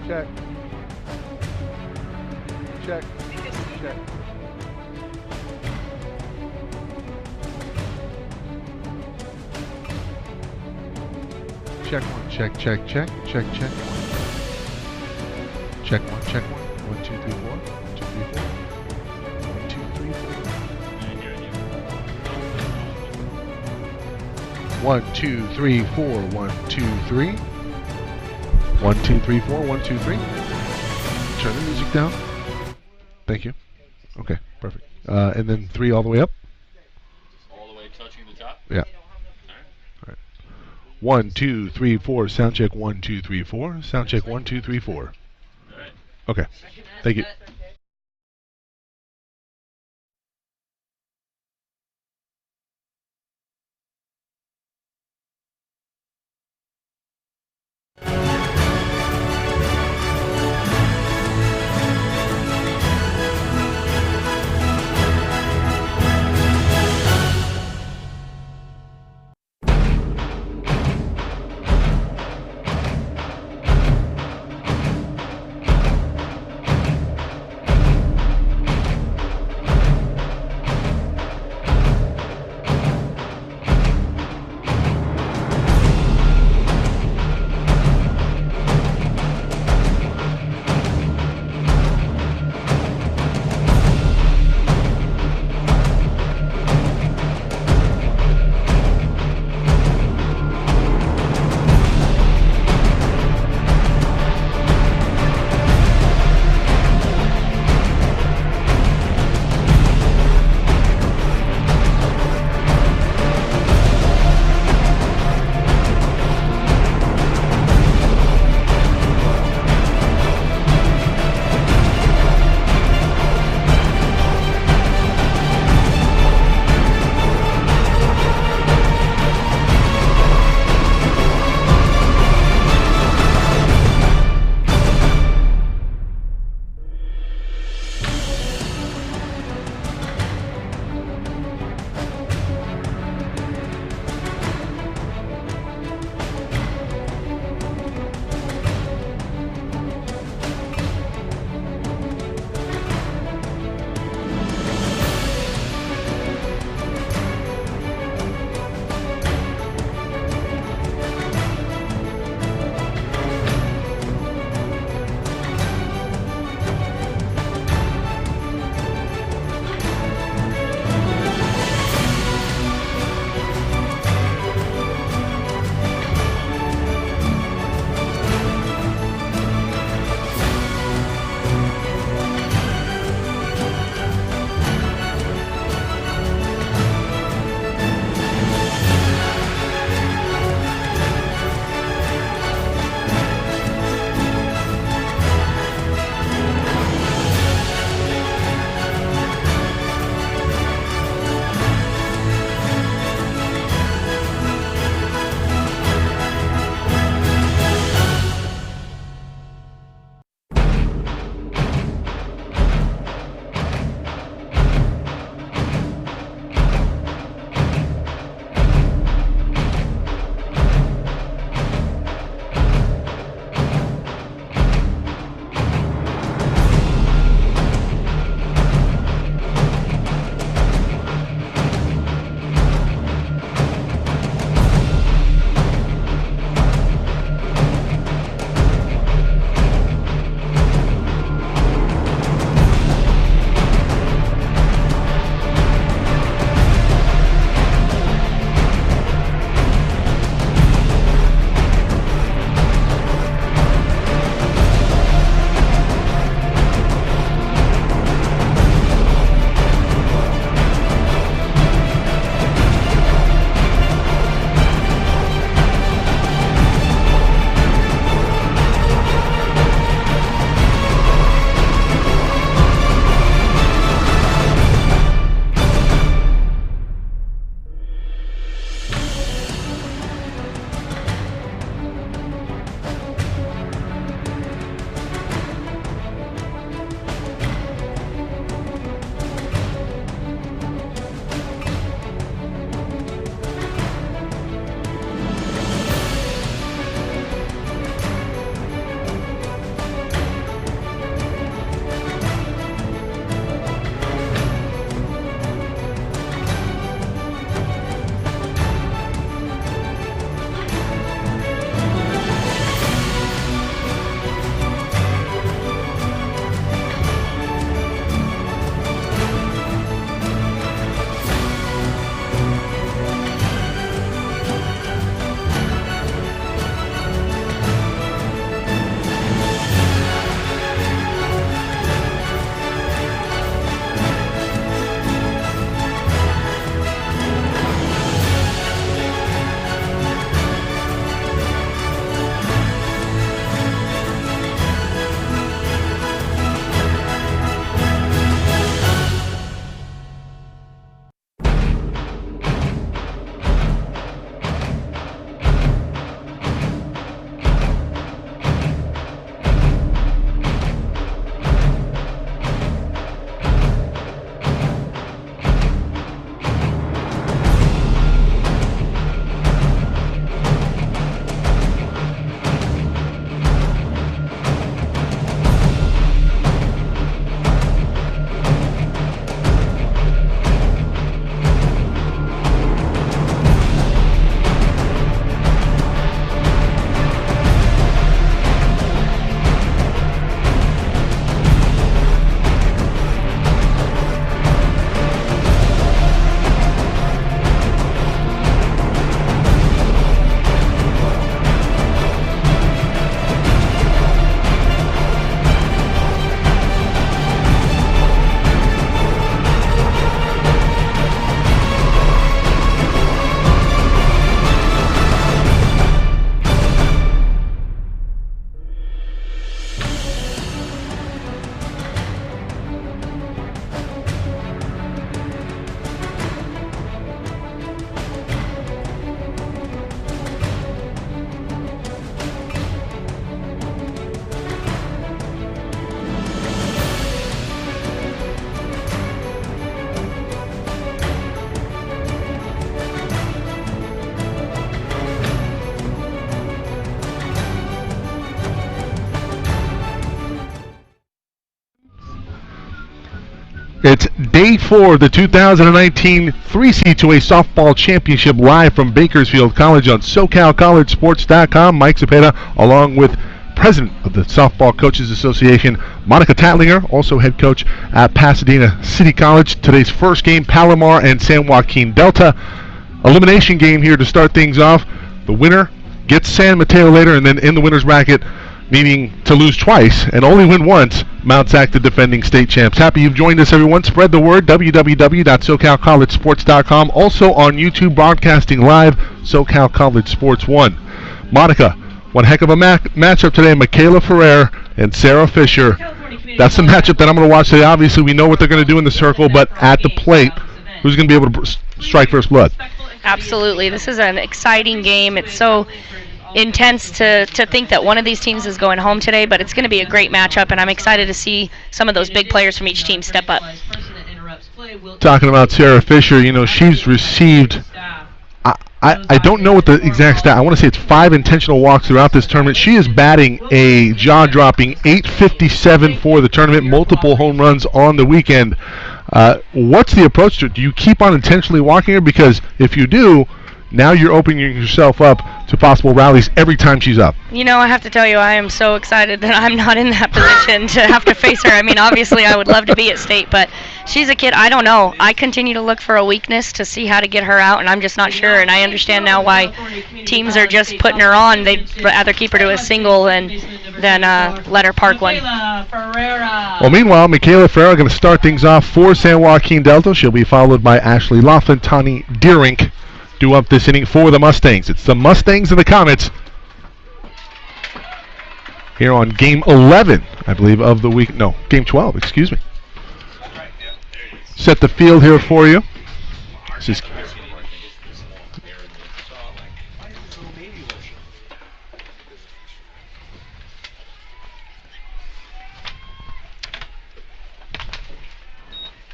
Check. Check. Check. Check one. Check. Check. Check. Check. Check. Check one. Check one. 1, 2, 3, 4. 1, 2, 3, 4. 1, 2, 3, 4. 1, 2, 3, 4. 1, 2, 3. 1, 2, 3, 4. 1, 2, 3. Turn the music down. Thank you. Okay, perfect. And then 3 all the way up. All the way touching the top? Yeah. All right. 1, 2, 3, 4. Sound check. 1, 2, 3, 4. Sound check. 1, 2, 3, 4. All right. Okay. Thank you. Day 4 of the 2019 3C2A Softball Championship live from Bakersfield College on SoCalCollegeSports.com. Mike Cepeda along with President of the Softball Coaches Association, Monica Tatlinger, also head coach at Pasadena City College. Today's first game, Palomar and San Joaquin Delta. Elimination game here to start things off. The winner gets San Mateo later, and then in the winner's bracket, needing to lose twice and only win once, Mount Sac, the defending state champs. Happy you've joined us, everyone. Spread the word, www.socalcollegesports.com. Also on YouTube, broadcasting live, SoCal College Sports 1. Monica, one heck of a matchup today. Michaela Ferrer and Sarah Fisher. That's the matchup that I'm going to watch today. Obviously, we know what they're going to do in the circle, but at the plate, who's going to be able to strike first blood? Absolutely. This is an exciting game. It's so intense to think that one of these teams is going home today, but it's going to be a great matchup, and I'm excited to see some of those big players from each team step up. Talking about Sarah Fisher, you know, she's received, I don't know what the exact stat, I want to say it's 5 intentional walks throughout this tournament. She is batting a jaw-dropping .857 for the tournament, multiple home runs on the weekend. What's the approach to it? Do you keep on intentionally walking her? Because if you do, now you're opening yourself up to possible rallies every time she's up. You know, I have to tell you, I am so excited that I'm not in that position to have to face her. I mean, obviously, I would love to be at state, but she's a kid. I don't know. I continue to look for a weakness to see how to get her out, and I'm just not sure. And I understand now why teams are just putting her on. They'd rather keep her to a single than let her park one. Well, meanwhile, Michaela Ferrer going to start things off for San Joaquin Delta. She'll be followed by Ashley Laughlin, Tani Deerink, due up this inning for the Mustangs. It's the Mustangs and the Comets here on Game 11, I believe, of the week. No, Game 12, excuse me. Set the field here for you. This is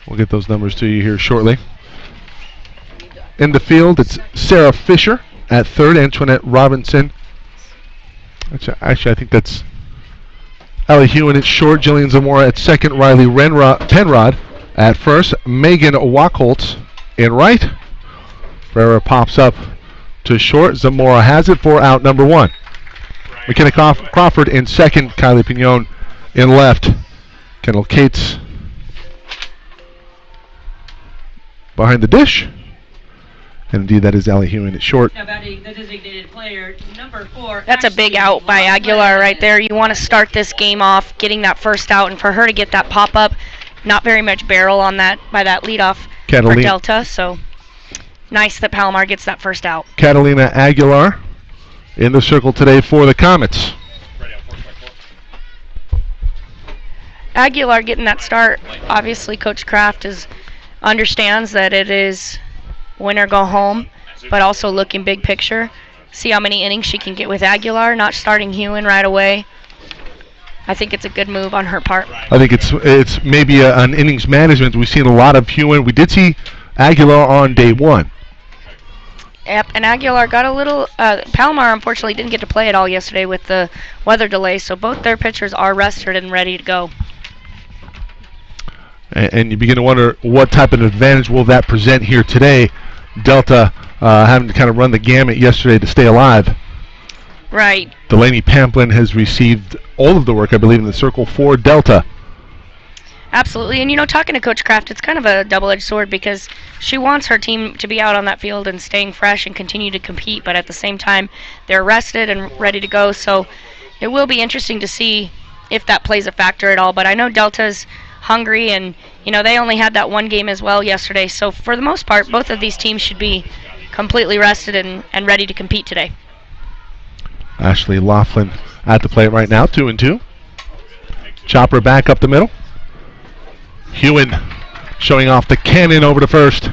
we'll get those numbers to you here shortly. In the field, it's Sarah Fisher at third, Antoinette Robinson. Actually, I think that's Allie Hewen at short, Jillian Zamora at second, Riley Penrod at first, Megan Wachholtz in right. Ferreira pops up to short. Zamora has it for out number 1. McKenna Crawford in second, Kylie Pignon in left. Kendall Cates behind the dish. And indeed, that is Allie Hewen at short. That's a big out by Aguilar right there. You want to start this game off getting that first out, and for her to get that pop-up, not very much barrel on that by that leadoff for Delta. So nice that Palomar gets that first out. Catalina Aguilar in the circle today for the Comets. Aguilar getting that start. Obviously, Coach Kraft understands that it is win or go home, but also looking big picture. See how many innings she can get with Aguilar, not starting Hewen right away. I think it's a good move on her part. I think it's maybe an innings management. We've seen a lot of Hewen. We did see Aguilar on day 1. Yep, and Aguilar got a little, Palomar unfortunately didn't get to play at all yesterday with the weather delay, so both their pitchers are rested and ready to go. And you begin to wonder what type of advantage will that present here today. Delta having to kind of run the gamut yesterday to stay alive. Right. Delaney Pamplin has received all of the work, I believe, in the circle for Delta. Absolutely. And, you know, talking to Coach Kraft, it's kind of a double-edged sword because she wants her team to be out on that field and staying fresh and continue to compete, but at the same time, they're rested and ready to go. So it will be interesting to see if that plays a factor at all. But I know Delta's hungry, and you know they only had that one game as well yesterday, so for the most part both of these teams should be completely rested and ready to compete today. Ashley Laughlin at the plate right now, 2-2. Chopper back up the middle. Hewen showing off the cannon over to first,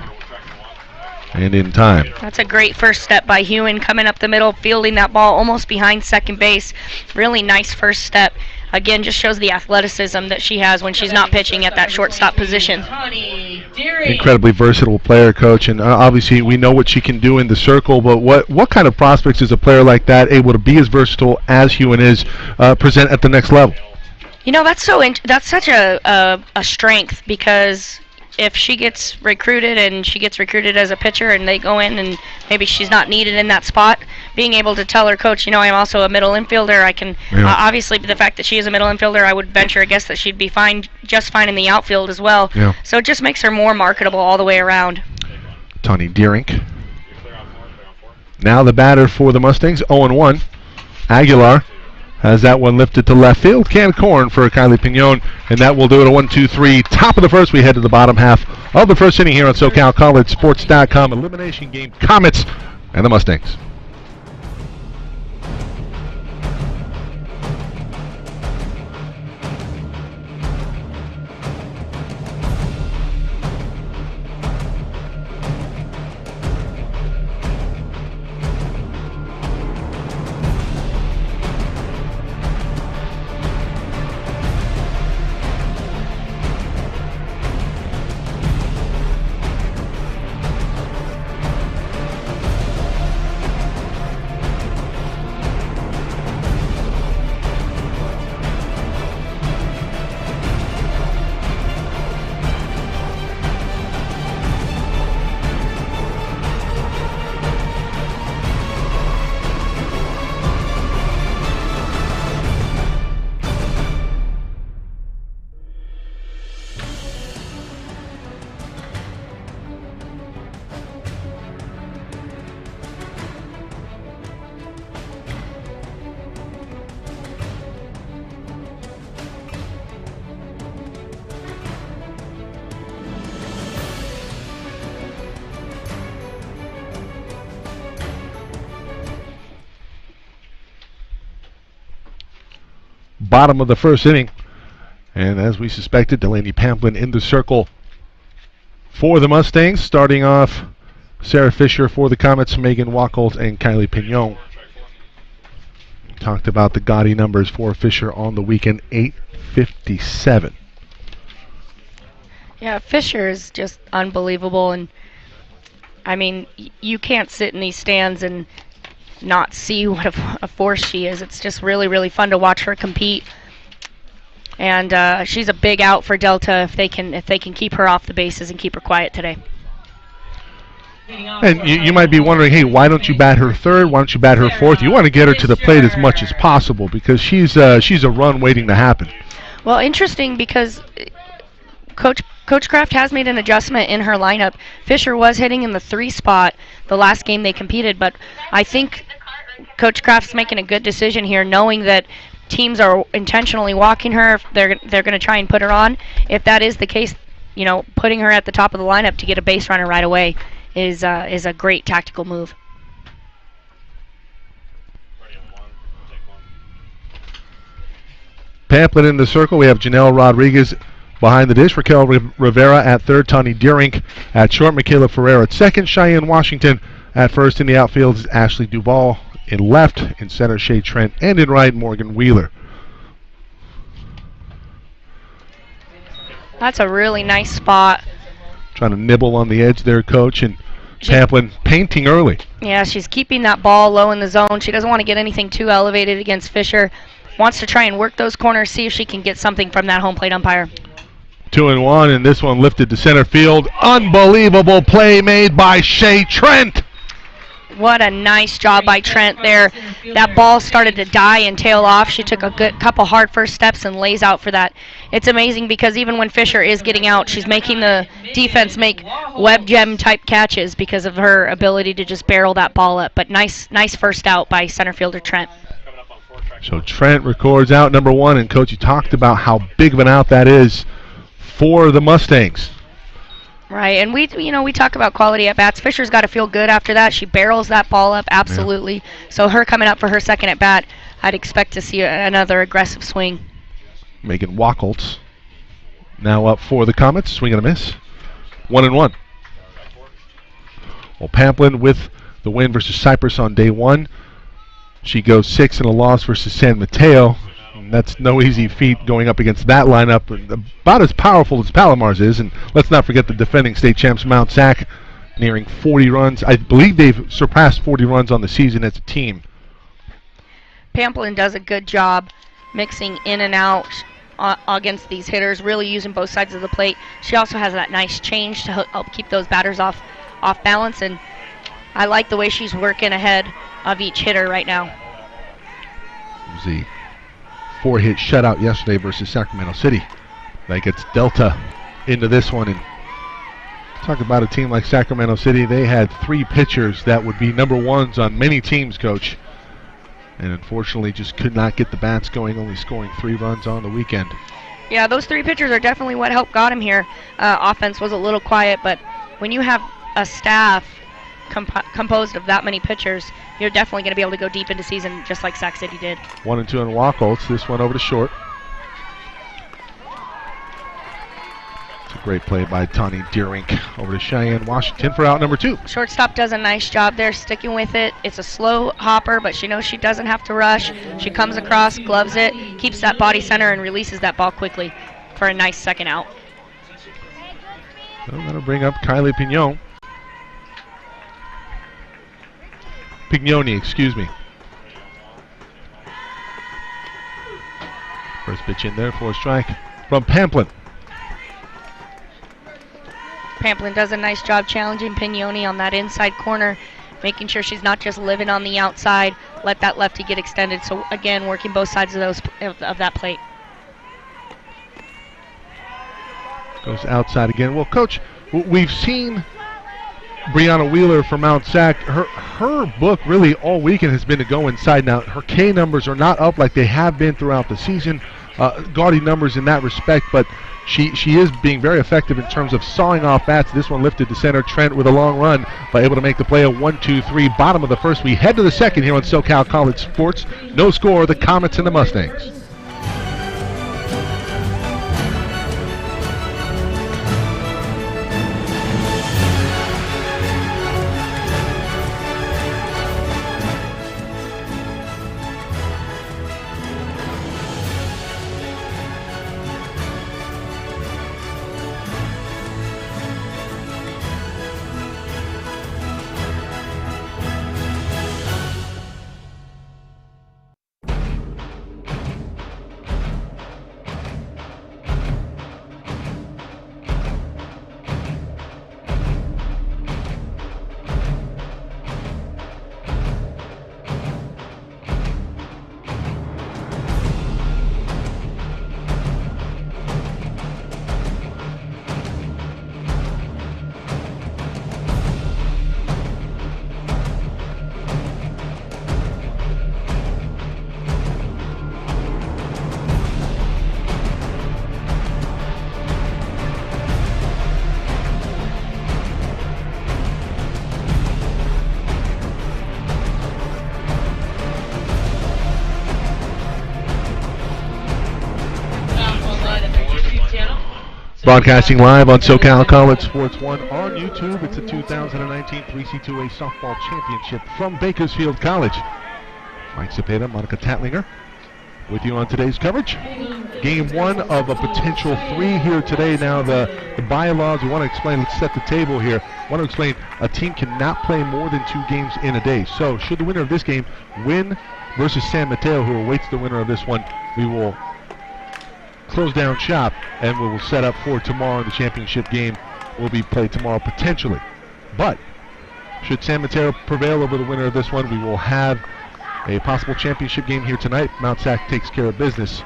and in time. That's a great first step by Hewen, coming up the middle, fielding that ball almost behind second base. Really nice first step. Again, just shows the athleticism that she has when she's not pitching at that shortstop position. Incredibly versatile player, Coach, and obviously we know what she can do in the circle, but what kind of prospects is a player like that able to be as versatile as Hewen is, present at the next level? You know, that's such a strength because if she gets recruited and she gets recruited as a pitcher and they go in and maybe she's not needed in that spot, being able to tell her coach, I'm also a middle infielder. I can obviously the fact that she is a middle infielder, I would venture a guess that she'd be just fine in the outfield as well. Yeah. So it just makes her more marketable all the way around. Tawny Deerink. Now the batter for the Mustangs, 0-1. Aguilar has that one lifted to left field. Canned corn for Kylie Pignon, and that will do it. A 1-2-3. Top of the first. We head to the bottom half of the first inning here on SoCalCollegeSports.com. Elimination game, Comets and the Mustangs. Bottom of the first inning, and as we suspected, Delaney Pamplin in the circle for the Mustangs. Starting off, Sarah Fisher for the Comets, Megan Wacholtz and Kylie Pignon. Talked about the gaudy numbers for Fisher on the weekend, 857. Yeah, Fisher is just unbelievable, and I mean, you can't sit in these stands and not see what a force she is. It's just really, really fun to watch her compete. And she's a big out for Delta if they can keep her off the bases and keep her quiet today. And you might be wondering, hey, why don't you bat her third? Why don't you bat her fourth? You want to get her to the plate as much as possible because she's a run waiting to happen. Well, interesting because Coach Kraft has made an adjustment in her lineup. Fisher was hitting in the 3 spot the last game they competed, but I think Coach Kraft's making a good decision here, knowing that teams are intentionally walking her. They're going to try and put her on. If that is the case, putting her at the top of the lineup to get a base runner right away is a great tactical move. Pamplin in the circle. We have Janelle Rodriguez behind the dish. Raquel Rivera at third. Tawny Deerink at short. Michaela Ferrer at second. Cheyenne Washington at first. In the outfield is Ashley Duvall. In left, in center, Shea Trent. And in right, Morgan Wheeler. That's a really nice spot. Trying to nibble on the edge there, Coach. And Pamplin painting early. Yeah, she's keeping that ball low in the zone. She doesn't want to get anything too elevated against Fisher. Wants to try and work those corners, see if she can get something from that home plate umpire. 2-1, and this one lifted to center field. Unbelievable play made by Shea Trent. What a nice job by Trent there. That ball started to die and tail off. She took a good couple hard first steps and lays out for that. It's amazing because even when Fisher is getting out, she's making the defense make web gem type catches because of her ability to just barrel that ball up. But nice first out by center fielder Trent. So Trent records out number 1, and Coach, you talked about how big of an out that is for the Mustangs. Right, and we talk about quality at bats. Fisher's got to feel good after that. She barrels that ball up, absolutely. Yeah. So her coming up for her second at bat, I'd expect to see another aggressive swing. Megan Wacholtz now up for the Comets. Swing and a miss. 1-1. Well, Pamplin with the win versus Cypress on day 1. She goes 6 in a loss versus San Mateo. That's no easy feat going up against that lineup. About as powerful as Palomar's is. And let's not forget the defending state champs, Mount Sac, nearing 40 runs. I believe they've surpassed 40 runs on the season as a team. Pamplin does a good job mixing in and out against these hitters, really using both sides of the plate. She also has that nice change to help keep those batters off balance, and I like the way she's working ahead of each hitter right now. It was the 4-hit shutout yesterday versus Sacramento City. That gets Delta into this one. And talk about a team like Sacramento City. They had 3 pitchers that would be number ones on many teams, Coach. And unfortunately just could not get the bats going, only scoring 3 runs on the weekend. Yeah, those 3 pitchers are definitely what helped got him here. Offense was a little quiet, but when you have a staff composed of that many pitchers, you're definitely going to be able to go deep into season just like Sac City did. 1-2 on walkouts. This one over to short. It's a great play by Tawny Deerink over to Cheyenne Washington for out number 2. Shortstop does a nice job there sticking with it. It's a slow hopper, but she knows she doesn't have to rush. She comes across, gloves it, keeps that body center, and releases that ball quickly for a nice second out. So that'll bring up Kylie Pignoni, excuse me. First pitch in there for a strike from Pamplin. Pamplin does a nice job challenging Pignoni on that inside corner, making sure she's not just living on the outside, let that lefty get extended. So again, working both sides of that plate. Goes outside again. Well, Coach, we've seen Brianna Wheeler from Mount Sac. Her book really all weekend has been to go inside. Now, her K numbers are not up like they have been throughout the season. Gaudy numbers in that respect, but she is being very effective in terms of sawing off bats. This one lifted to center. Trent with a long run, but able to make the play of 1-2-3. Bottom of the first. We head to the second here on SoCal College Sports. No score, the Comets and the Mustangs. Broadcasting live on SoCal College Sports 1 on YouTube. It's the 2019 3C2A Softball Championship from Bakersfield College. Mike Cepeda, Monica Tatlinger with you on today's coverage. Game 1 of a potential 3 here today. Now the bylaws, we want to explain, let's set the table here. I want to explain a team cannot play more than 2 games in a day. So should the winner of this game win versus San Mateo, who awaits the winner of this one, we will close down shop and we will set up for tomorrow. The championship game will be played tomorrow potentially. But should San Mateo prevail over the winner of this one, we will have a possible championship game here tonight. Mount Sac takes care of business.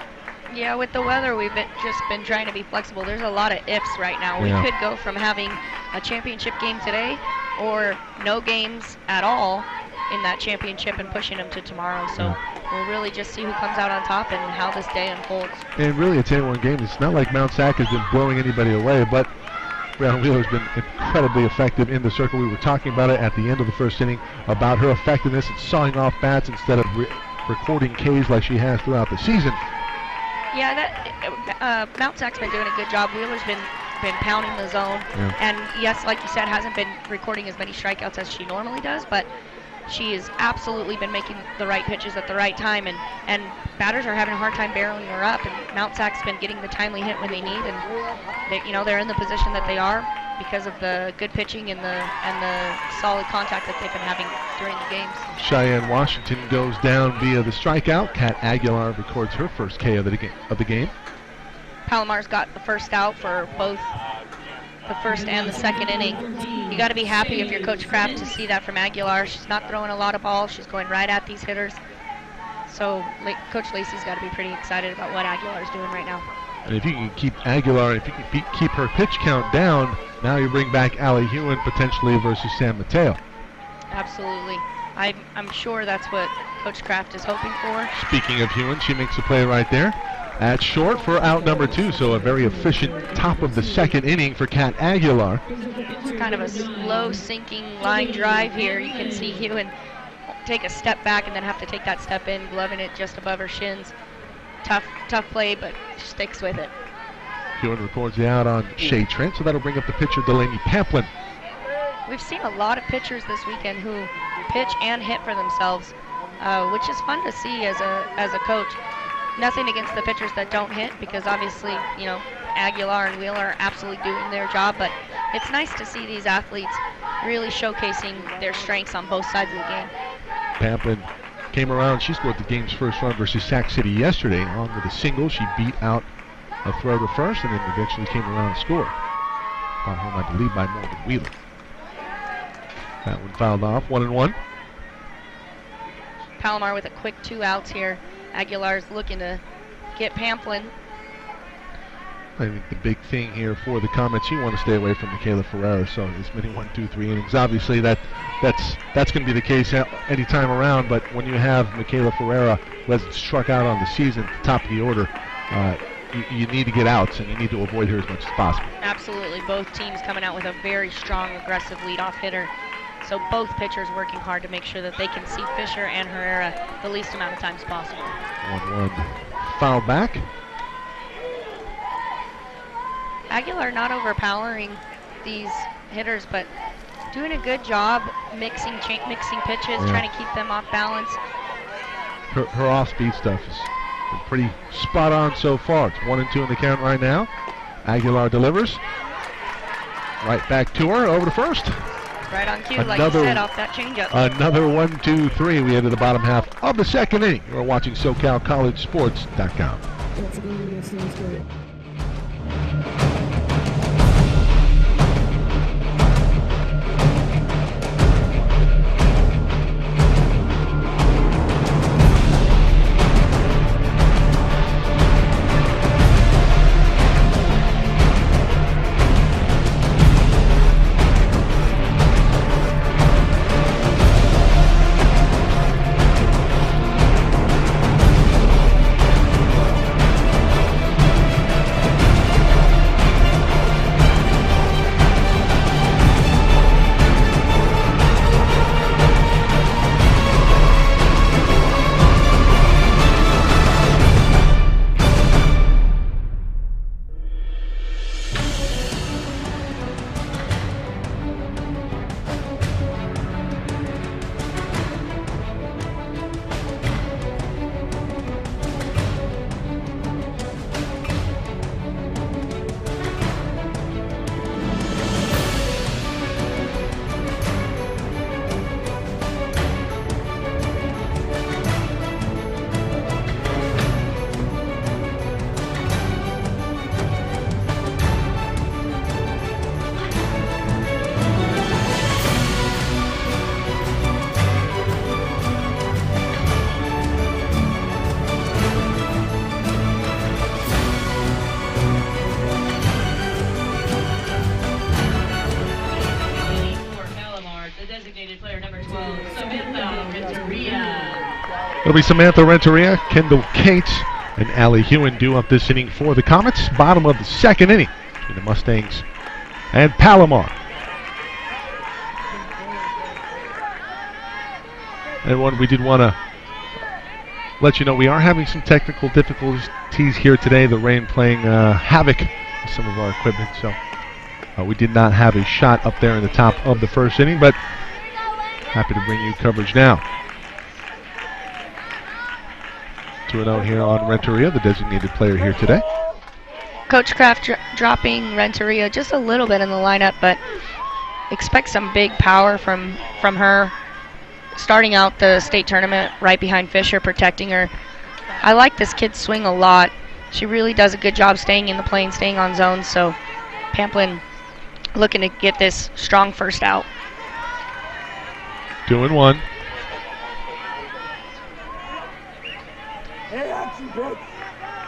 Yeah, with the weather, we've just been trying to be flexible. There's a lot of ifs right now. Yeah. We could go from having a championship game today or no games at all in that championship and pushing them to tomorrow. So we'll really just see who comes out on top and how this day unfolds. And really, it's a one game. It's not like Mount Sac has been blowing anybody away, but Brianna Wheeler has been incredibly effective in the circle. We were talking about it at the end of the first inning about her effectiveness at sawing off bats instead of recording Ks like she has throughout the season. Yeah, Mount Sac's been doing a good job. Wheeler's been pounding the zone. Yeah. And yes, like you said, hasn't been recording as many strikeouts as she normally does, but she has absolutely been making the right pitches at the right time, and batters are having a hard time barreling her up, and Mount Sac's been getting the timely hit when they need, and they're in the position that they are because of the good pitching and the solid contact that they've been having during the games. Cheyenne Washington goes down via the strikeout. Kat Aguilar records her first K of the game. Palomar's got the first out for both the first and the second inning. You got to be happy if you're Coach Kraft to see that from Aguilar. She's not throwing a lot of balls. She's going right at these hitters. So Coach Lacey's got to be pretty excited about what Aguilar's doing right now. And if you can keep Aguilar, if you can keep her pitch count down, now you bring back Allie Hewen potentially versus San Mateo. Absolutely. I'm sure that's what Coach Kraft is hoping for. Speaking of Hewen, she makes a play right there at short for out number 2. So a very efficient top of the second inning for Kat Aguilar. It's kind of a slow sinking line drive here. You can see Hewen take a step back and then have to take that step in, gloving it just above her shins. Tough play, but sticks with it. Hewen records the out on Shea Trent, so that'll bring up the pitcher Delaney Pamplin. We've seen a lot of pitchers this weekend who pitch and hit for themselves, which is fun to see as a coach. Nothing against the pitchers that don't hit, because obviously, you know, Aguilar and Wheeler are absolutely doing their job, but it's nice to see these athletes really showcasing their strengths on both sides of the game. Pamplin came around. She scored the game's first run versus Sac City yesterday. On with a single, she beat out a throw to first, and then eventually came around and scored. Got home, I believe, by more than Wheeler. That one fouled off, 1-1. Palomar with a quick 2 outs here. Aguilar's looking to get Pamplin. I think the big thing here for the Comets, you want to stay away from Michaela Ferreira. So as many 1, 2, 3 innings. Obviously, that's going to be the case any time around. But when you have Michaela Ferreira, who has struck out on the season at the top of the order, you need to get outs, and you need to avoid her as much as possible. Absolutely. Both teams coming out with a very strong, aggressive leadoff hitter. So both pitchers working hard to make sure that they can see Fisher and Herrera the least amount of times possible. 1-1 foul back. Aguilar not overpowering these hitters, but doing a good job mixing pitches, trying to keep them off balance. Her off-speed stuff has been pretty spot on so far. It's 1-2 in the count right now. Aguilar delivers. Right back to her, over to first. Right on cue, like you said, off that changeup. Another 1, 2, 3. We enter the bottom half of the second inning. You're watching SoCalCollegeSports.com. It'll be Samantha Renteria, Kendall Cates, and Allie Hewen due up this inning for the Comets. Bottom of the second inning between the Mustangs and Palomar. And we did want to let you know we are having some technical difficulties here today. The rain playing havoc with some of our equipment, so we did not have a shot up there in the top of the first inning, but happy to bring you coverage now. 2-0 here on Renteria, the designated player here today. Coach Kraft dropping Renteria just a little bit in the lineup, but expect some big power from her. Starting out the state tournament right behind Fisher, protecting her. I like this kid's swing a lot. She really does a good job staying in the plane, staying on zone. So Pamplin looking to get this strong first out. 2-1.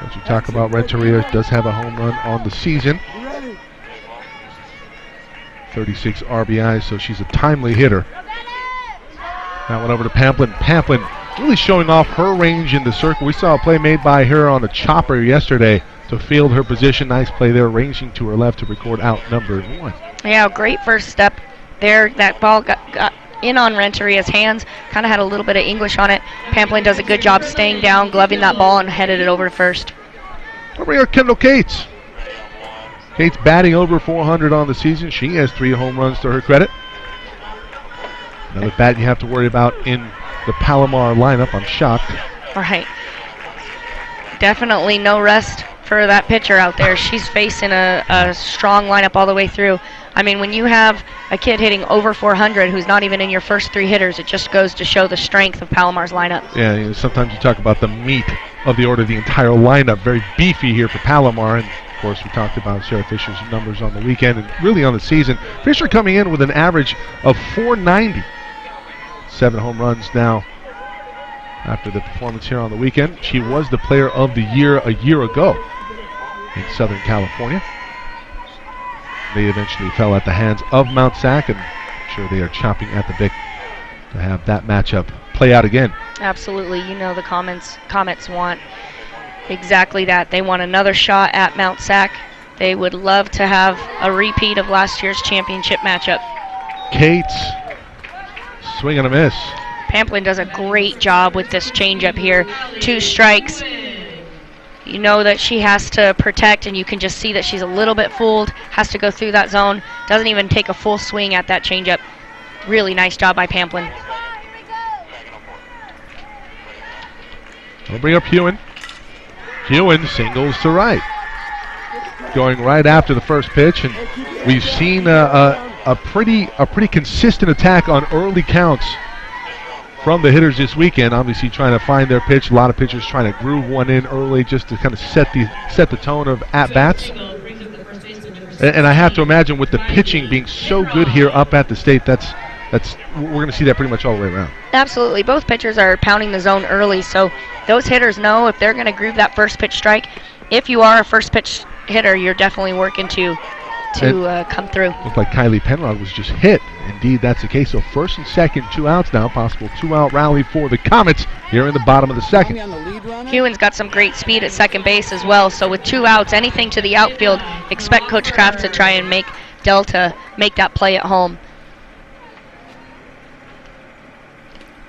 As you talk about, Renteria does have a home run on the season. 36 RBIs, so she's a timely hitter. That one over to Pamplin. Pamplin really showing off her range in the circle. We saw a play made by her on a chopper yesterday to field her position. Nice play there, ranging to her left to record out number 1. Yeah, great first step there. That ball got in on Renteria's hands. Kind of had a little bit of English on it. Pamplin does a good job staying down, gloving that ball, and headed it over to first. Over here, Kendall Cates. Cates batting over 400 on the season. She has 3 home runs to her credit. Another bat you have to worry about in the Palomar lineup. I'm shocked. All right. Definitely no rest for that pitcher out there. She's facing a strong lineup all the way through. I mean, when you have a kid hitting over 400 who's not even in your first 3 hitters, it just goes to show the strength of Palomar's lineup. Yeah, you know, sometimes you talk about the meat of the order, the entire lineup. Very beefy here for Palomar. And, of course, we talked about Sarah Fisher's numbers on the weekend and really on the season. Fisher coming in with an average of 490. 7 home runs now after the performance here on the weekend. She was the player of the year a year ago in Southern California. They eventually fell at the hands of Mount Sac, and I'm sure they are chomping at the bit to have that matchup play out again. Absolutely. You know the Comets want exactly that. They want another shot at Mount Sac. They would love to have a repeat of last year's championship matchup. Cates, swing and a miss. Pamplin does a great job with this changeup here. 2 strikes. You know that she has to protect, and you can just see that she's a little bit fooled. Has to go through that zone. Doesn't even take a full swing at that changeup. Really nice job by Pamplin. We'll bring up Hewen. Hewen singles to right. Going right after the first pitch, and we've seen a pretty consistent attack on early counts from the hitters this weekend. Obviously trying to find their pitch. A lot of pitchers trying to groove one in early just to kind of set the tone of at-bats. And I have to imagine with the pitching being so good here up at the state, that's we're going to see that pretty much all the way around. Absolutely. Both pitchers are pounding the zone early, so those hitters know if they're going to groove that first pitch strike. If you are a first pitch hitter, you're definitely working to come through. Looked like Kylie Penrod was just hit. Indeed, that's the case. So first and second, 2 outs now. Possible 2-out rally for the Comets here in the bottom of the second. Hewen's got some great speed at second base as well. So with 2 outs, anything to the outfield, expect Coach Kraft to try and make Delta make that play at home.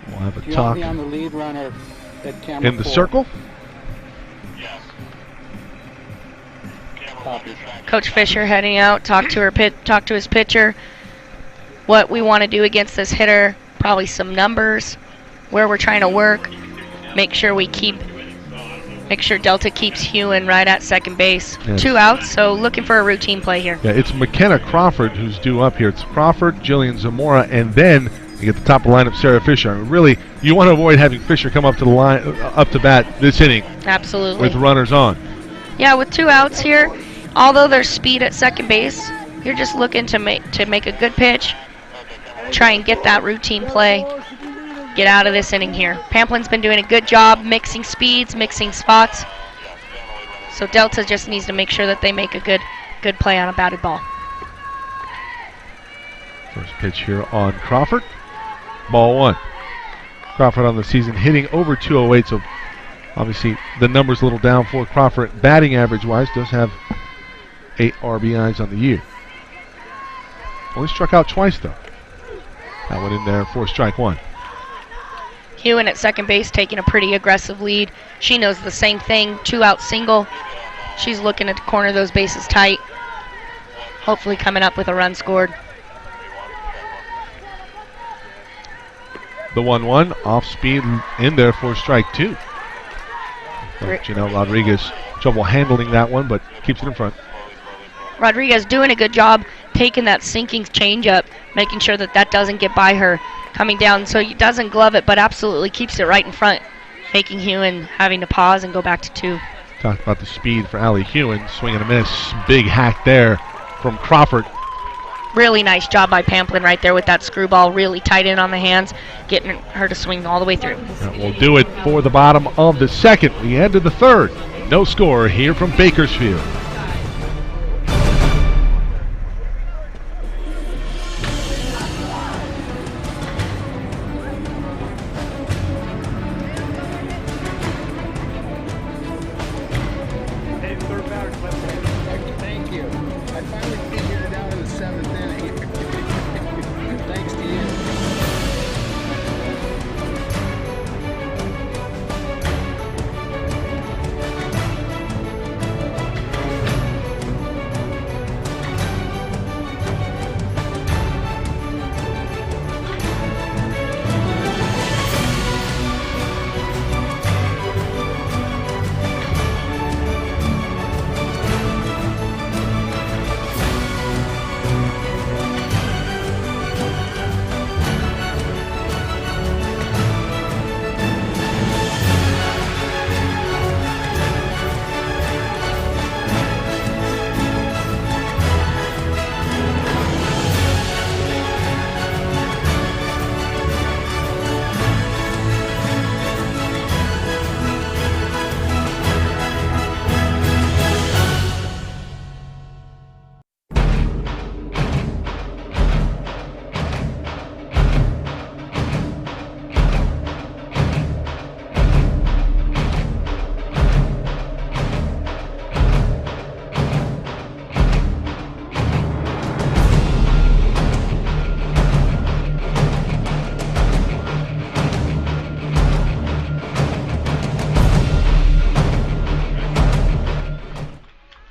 We'll have a talk in the circle. Coach Fisher heading out, talk to his pitcher. What we want to do against this hitter, probably some numbers, where we're trying to work. Make sure Delta keeps Hewen right at second base. Yes. 2 outs, so looking for a routine play here. Yeah, it's McKenna Crawford who's due up here. It's Crawford, Jillian Zamora, and then you get the top of the lineup, Sarah Fisher. I mean, really, you want to avoid having Fisher come up to the line, up to bat this inning. Absolutely. With runners on. Yeah, with 2 outs here, although there's speed at second base, you're just looking to make a good pitch, try and get that routine play, get out of this inning here. Pamplin's been doing a good job mixing speeds, mixing spots. So Delta just needs to make sure that they make a good play on a batted ball. First pitch here on Crawford. Ball 1. Crawford on the season hitting over 208, so obviously the number's a little down for Crawford. Batting average-wise, does have 8 RBIs on the year. Only struck out twice, though. That one in there for strike 1. Hewen at second base taking a pretty aggressive lead. She knows the same thing, 2-out single. She's looking to corner those bases tight. Hopefully coming up with a run scored. The 1-1 off speed in there for strike 2. Janelle Rodriguez trouble handling that one, but keeps it in front. Rodriguez doing a good job taking that sinking changeup, making sure that doesn't get by her, coming down so he doesn't glove it, but absolutely keeps it right in front, making Hewen having to pause and go back to 2. Talked about the speed for Allie Hewen. Swing and a miss. Big hack there from Crawford. Really nice job by Pamplin right there with that screwball, really tight in on the hands, getting her to swing all the way through. That will do it for the bottom of the second. We head to the third. No score here from Bakersfield. Thank you. I finally figured it out in the seventh inning. Thanks to you.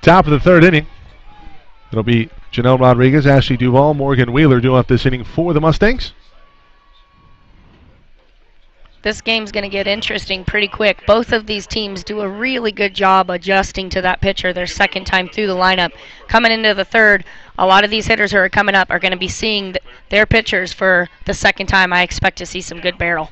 Top of the third inning. It'll be Janelle Rodriguez, Ashley Duvall, Morgan Wheeler doing up this inning for the Mustangs. This game's going to get interesting pretty quick. Both of these teams do a really good job adjusting to that pitcher their second time through the lineup. Coming into the third, a lot of these hitters who are coming up are going to be seeing their pitchers for the second time. I expect to see some good barrel.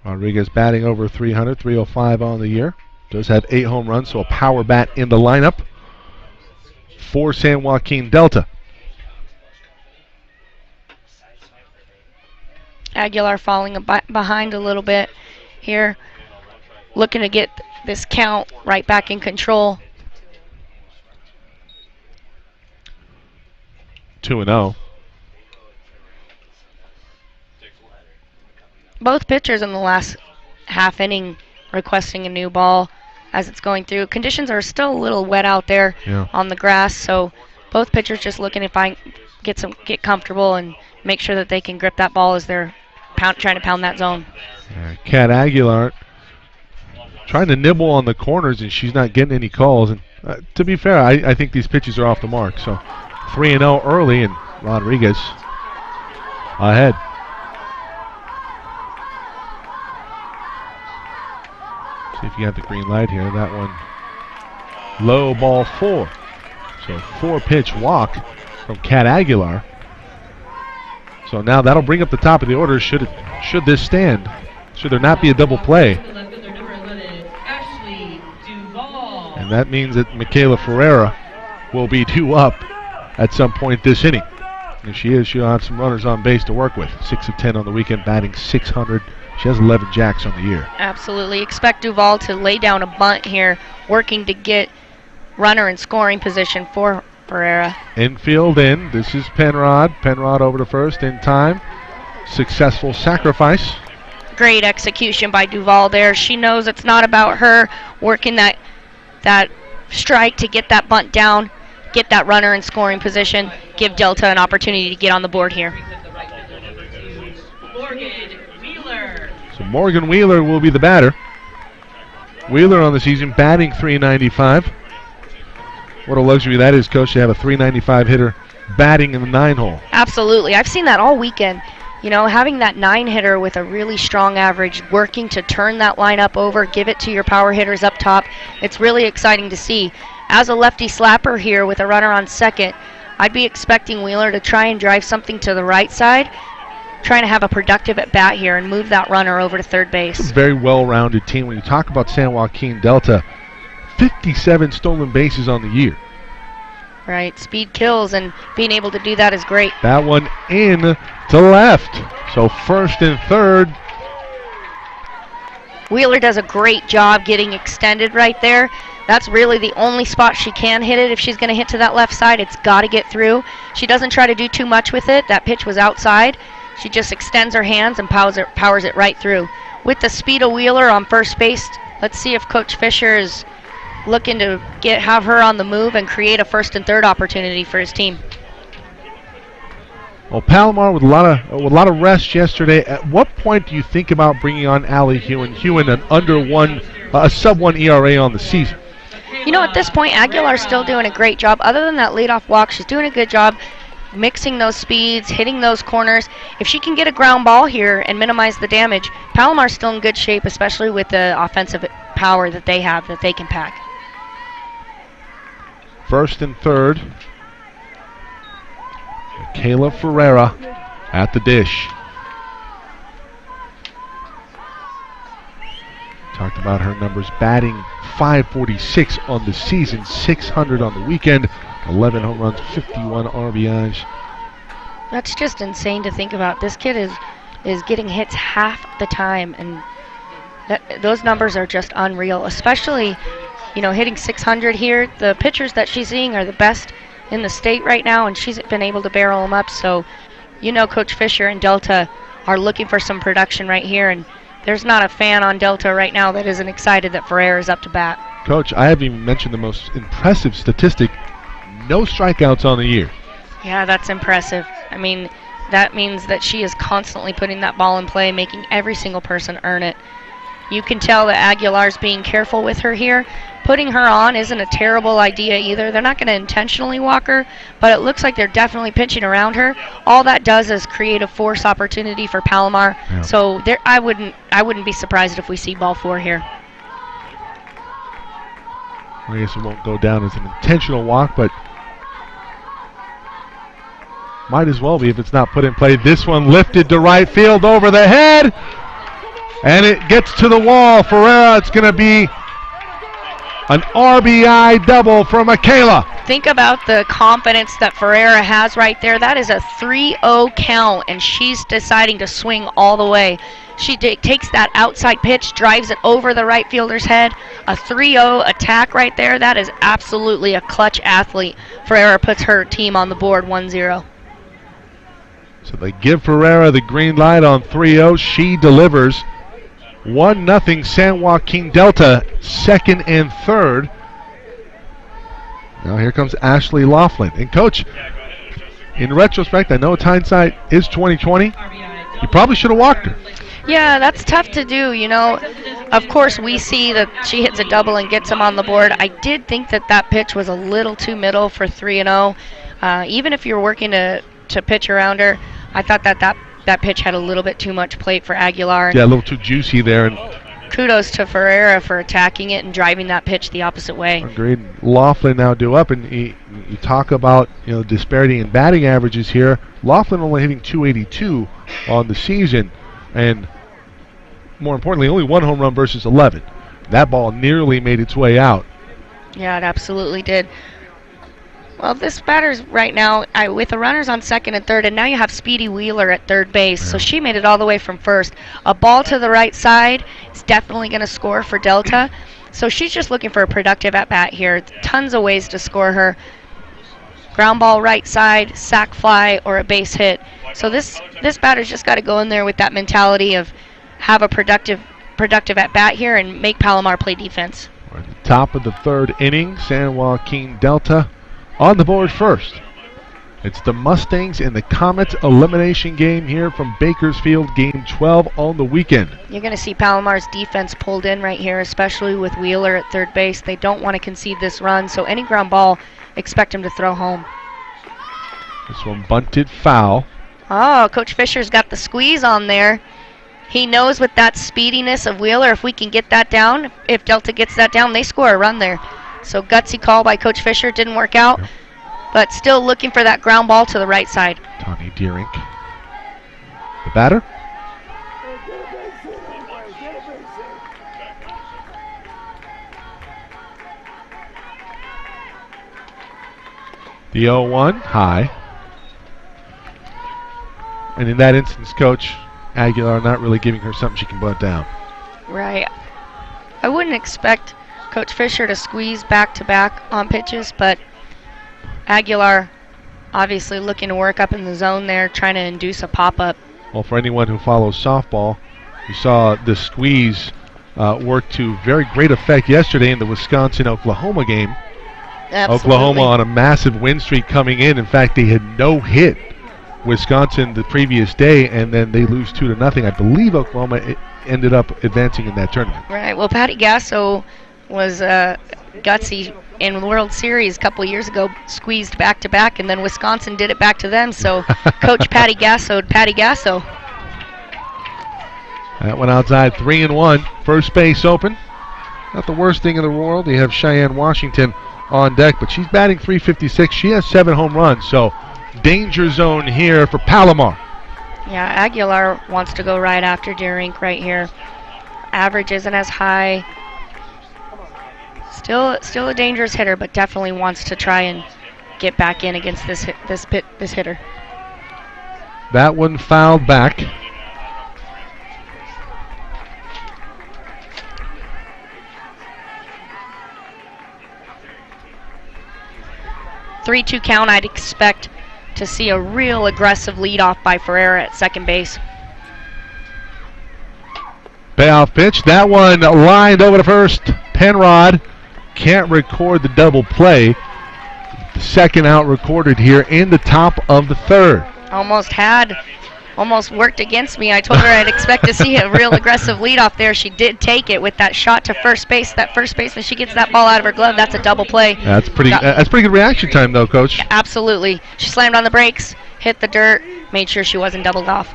Rodriguez batting over 300, 305 on the year. Does have 8 home runs, so a power bat in the lineup for San Joaquin Delta. Aguilar falling behind a little bit here. Looking to get this count right back in control. 2-0. Both pitchers in the last half inning requesting a new ball as it's going through. Conditions are still a little wet out there on the grass, so both pitchers just looking to get comfortable and make sure that they can grip that ball as they're trying to pound that zone. Kat Aguilar trying to nibble on the corners, and she's not getting any calls. And to be fair, I think these pitches are off the mark. So 3-0 early, and Rodriguez ahead. See if you got the green light here. That one low, ball 4. So 4-pitch walk from Kat Aguilar. So now that'll bring up the top of the order. Should this stand? Should there not be a double play? And that means that Michaela Ferreira will be due up at some point this inning. If she is, she'll have some runners on base to work with. 6 of 10 on the weekend, batting .600. She has 11 jacks on the year. Absolutely. Expect Duvall to lay down a bunt here, working to get runner in scoring position for Ferreira. Infield in. This is Penrod. Penrod over to first in time. Successful sacrifice. Great execution by Duvall there. She knows it's not about her working that strike to get that bunt down, get that runner in scoring position, give Delta an opportunity to get on the board here. So Morgan Wheeler will be the batter. Wheeler on the season batting .395. What a luxury that is, Coach, to have a .395 hitter batting in the 9-hole. Absolutely. I've seen that all weekend. You know, having that 9 hitter with a really strong average, working to turn that lineup over, give it to your power hitters up top. It's really exciting to see. As a lefty slapper here with a runner on second, I'd be expecting Wheeler to try and drive something to the right side. trying to have a productive at bat here and move that runner over to third It's a base. very well-rounded team. When you talk about San Joaquin Delta, 57 stolen bases on the year. Right, speed kills, and being able to do that is great. That one in to left. So first and third. Wheeler does a great job getting extended right there. That's really the only spot she can hit it if she's going to hit to that left side. It's got to get through. She doesn't try to do too much with it. That pitch was outside. She just extends her hands and powers it right through. With the speed of Wheeler on first base, let's see if Coach Fisher is looking to have her on the move and create a first and third opportunity for his team. Well, Palomar with a lot of rest yesterday. At what point do you think about bringing on Allie Hewen? Hewen, a sub-1 ERA on the season. You know, at this point, Aguilar's still doing a great job. Other than that leadoff walk, she's doing a good job mixing those speeds, hitting those corners. If she can get a ground ball here and minimize the damage, Palomar's still in good shape, especially with the offensive power that they have, that they can pack. First and third. Kayla Ferreira at the dish. Talked about her numbers, batting .546 on the season, .600 on the weekend, 11 home runs, 51 RBIs. That's just insane to think about. This kid is getting hits half the time, and those numbers are just unreal, especially, you know, hitting .600 here. The pitchers that she's seeing are the best in the state right now, and she's been able to barrel them up. So, you know, Coach Fisher and Delta are looking for some production right here, and there's not a fan on Delta right now that isn't excited that Ferreira is up to bat. Coach, I haven't even mentioned the most impressive statistic, no strikeouts on the year. Yeah, that's impressive. I mean, that means that she is constantly putting that ball in play, making every single person earn it. You can tell that Aguilar's being careful with her here. Putting her on isn't a terrible idea either. They're not going to intentionally walk her, but it looks like they're definitely pitching around her. All that does is create a force opportunity for Palomar. Yeah. So I wouldn't be surprised if we see ball 4 here. I guess it won't go down as an intentional walk, but might as well be if it's not put in play. This one lifted to right field over the head, and it gets to the wall. Ferreira, it's going to be an RBI double for Michaela. Think about the confidence that Ferreira has right there. That is a 3-0 count, and she's deciding to swing all the way. She takes that outside pitch, drives it over the right fielder's head. A 3-0 attack right there. That is absolutely a clutch athlete. Ferreira puts her team on the board 1-0. So they give Ferreira the green light on 3-0. She delivers. 1-0 San Joaquin Delta, second and third. Now here comes Ashley Laughlin. And Coach, in retrospect, I know it's hindsight is 2020. You probably should have walked her. Yeah, that's tough to do, you know. Of course, we see that she hits a double and gets them on the board. I did think that pitch was a little too middle for 3-0. Even if you're working to pitch around her, I thought that pitch had a little bit too much plate for Aguilar. Yeah, a little too juicy there. And kudos to Ferreira for attacking it and driving that pitch the opposite way. agreed. Laughlin now due up, and you talk about disparity in batting averages here. Laughlin only hitting .282 on the season, and more importantly, only 1 home run versus 11. That ball nearly made its way out. Yeah, it absolutely did. Well, this batter's right now with the runners on second and third, and now you have Speedy Wheeler at third base, so she made it all the way from first. A ball to the right side is definitely going to score for Delta, so she's just looking for a productive at-bat here. Tons of ways to score her. Ground ball right side, sac fly, or a base hit. So this batter's just got to go in there with that mentality of have a productive at-bat here and make Palomar play defense. We're at the top of the third inning. San Joaquin Delta on the board first. It's the Mustangs and the Comets elimination game here from Bakersfield, game 12 on the weekend. You're going to see Palomar's defense pulled in right here, especially with Wheeler at third base. They don't want to concede this run, so any ground ball, expect him to throw home. This one bunted foul. Oh, Coach Fisher's got the squeeze on there. He knows with that speediness of Wheeler, if we can get that down, if Delta gets that down, they score a run there. So gutsy call by Coach Fisher, didn't work out, but still looking for that ground ball to the right side. Tawny Deerink. The batter. The 0-1 high. And in that instance, Coach Aguilar not really giving her something she can bunt down. Right. I wouldn't expect Coach Fisher to squeeze back-to-back on pitches, but Aguilar obviously looking to work up in the zone there, trying to induce a pop-up. Well, for anyone who follows softball, you saw the squeeze work to very great effect yesterday in the Wisconsin-Oklahoma game. Absolutely. Oklahoma on a massive win streak coming in. In fact, they had no hit Wisconsin the previous day, and then they lose 2-0. I believe Oklahoma ended up advancing in that tournament. Right. Well, Patty Gasso was gutsy in the World Series a couple years ago, squeezed back-to-back, and then Wisconsin did it back to them. So Coach Patty Gasso. That one outside, 3-1. First base open. Not the worst thing in the world. You have Cheyenne Washington on deck, but she's batting .356. She has 7 home runs, so danger zone here for Palomar. Yeah, Aguilar wants to go right after Deerink right here. Average isn't as high. Still a dangerous hitter, but definitely wants to try and get back in against this hitter. That one fouled back. Three-two count. I'd expect to see a real aggressive leadoff by Ferreira at second base. Payoff pitch. That one lined over to first. Penrod can't record the double play. The second out recorded here in the top of the third. Almost worked against me. I told her I'd expect to see a real aggressive leadoff there. She did take it with that shot to first base. That first baseman, she gets that ball out of her glove. That's a double play. That's pretty good reaction time, though, Coach. Absolutely. She slammed on the brakes, hit the dirt, made sure she wasn't doubled off.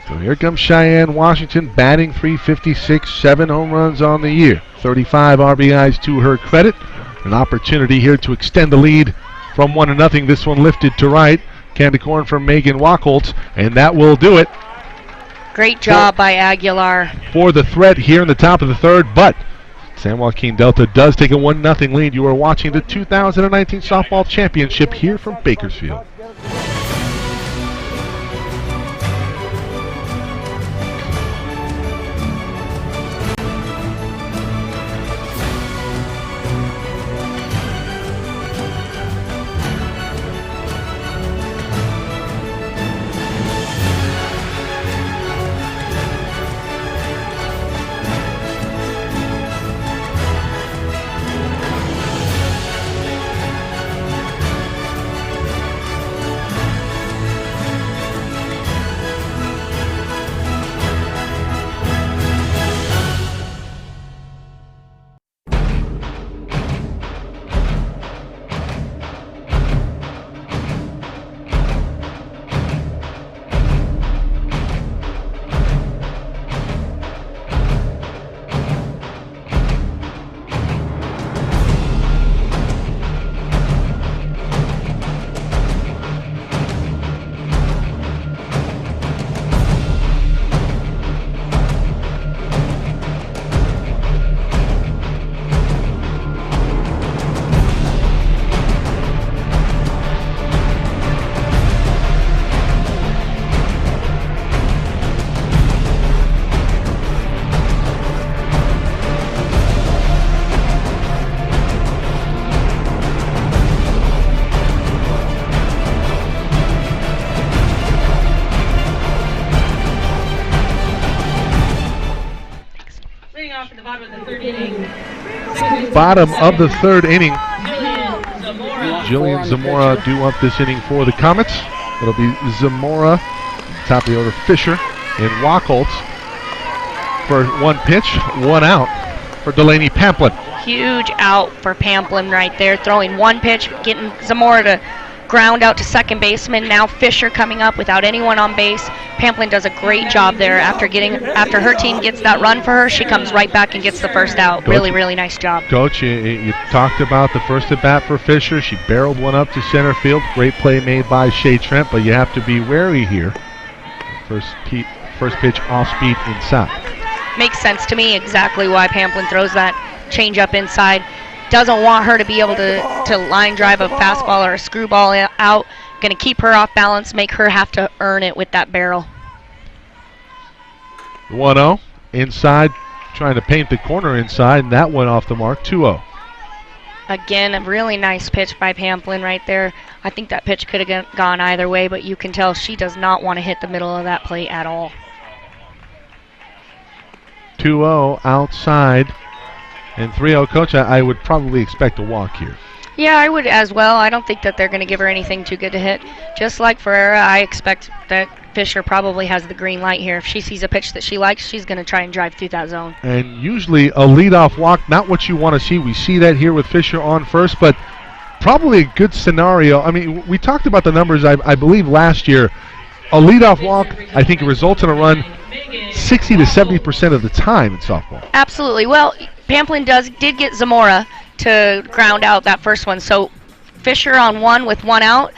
So here comes Cheyenne Washington, batting .356, 7 home runs on the year, 35 RBIs to her credit. An opportunity here to extend the lead from 1-0. This one lifted to right. Candy corn from Megan Wachholtz, and that will do it. Great job by Aguilar. For the threat here in the top of the third, but San Joaquin Delta does take a 1-0 lead. You are watching the 2019 Softball Championship here from Bakersfield. Bottom of the third inning. Jillian Zamora due up this inning for the Comets. It'll be Zamora, top of the order, Fisher, and Wachholtz for one pitch, 1 out for Delaney Pamplin. Huge out for Pamplin right there, throwing one pitch, getting Zamora to ground out to second baseman. Now Fisher coming up without anyone on base. Pamplin does a great job there. After her team gets that run for her, she comes right back and gets the first out. Really, really nice job. Coach, you talked about the first at bat for Fisher. She barreled one up to center field. Great play made by Shea Trent, but you have to be wary here. First pitch off speed inside. Makes sense to me exactly why Pamplin throws that changeup inside. Doesn't want her to be able to line drive a fastball or a screwball out. Going to keep her off balance, make her have to earn it with that barrel. 1-0 inside, trying to paint the corner inside, and that went off the mark. 2-0. Again, a really nice pitch by Pamplin right there. I think that pitch could have gone either way, but you can tell she does not want to hit the middle of that plate at all. 2-0 outside, and 3-0. Coach, I would probably expect a walk here. Yeah, I would as well. I don't think that they're going to give her anything too good to hit. Just like Ferreira, I expect that Fisher probably has the green light here. If she sees a pitch that she likes, she's going to try and drive through that zone. And usually a leadoff walk, not what you want to see. We see that here with Fisher on first, but probably a good scenario. I mean, we talked about the numbers, I believe, last year. A leadoff walk, I think, results in a run 60 to 70% of the time in softball. Absolutely. Well, Pamplin did get Zamora to ground out that first one. So Fisher on one with one out,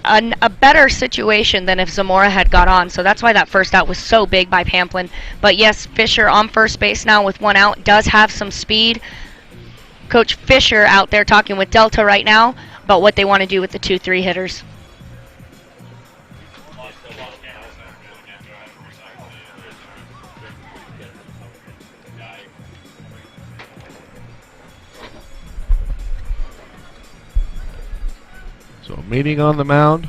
a better situation than if Zamora had got on. So that's why that first out was so big by Pamplin. But yes, Fisher on first base now with one out does have some speed. Coach Fisher out there talking with Delta right now about what they want to do with the 2-3 hitters. So meeting on the mound,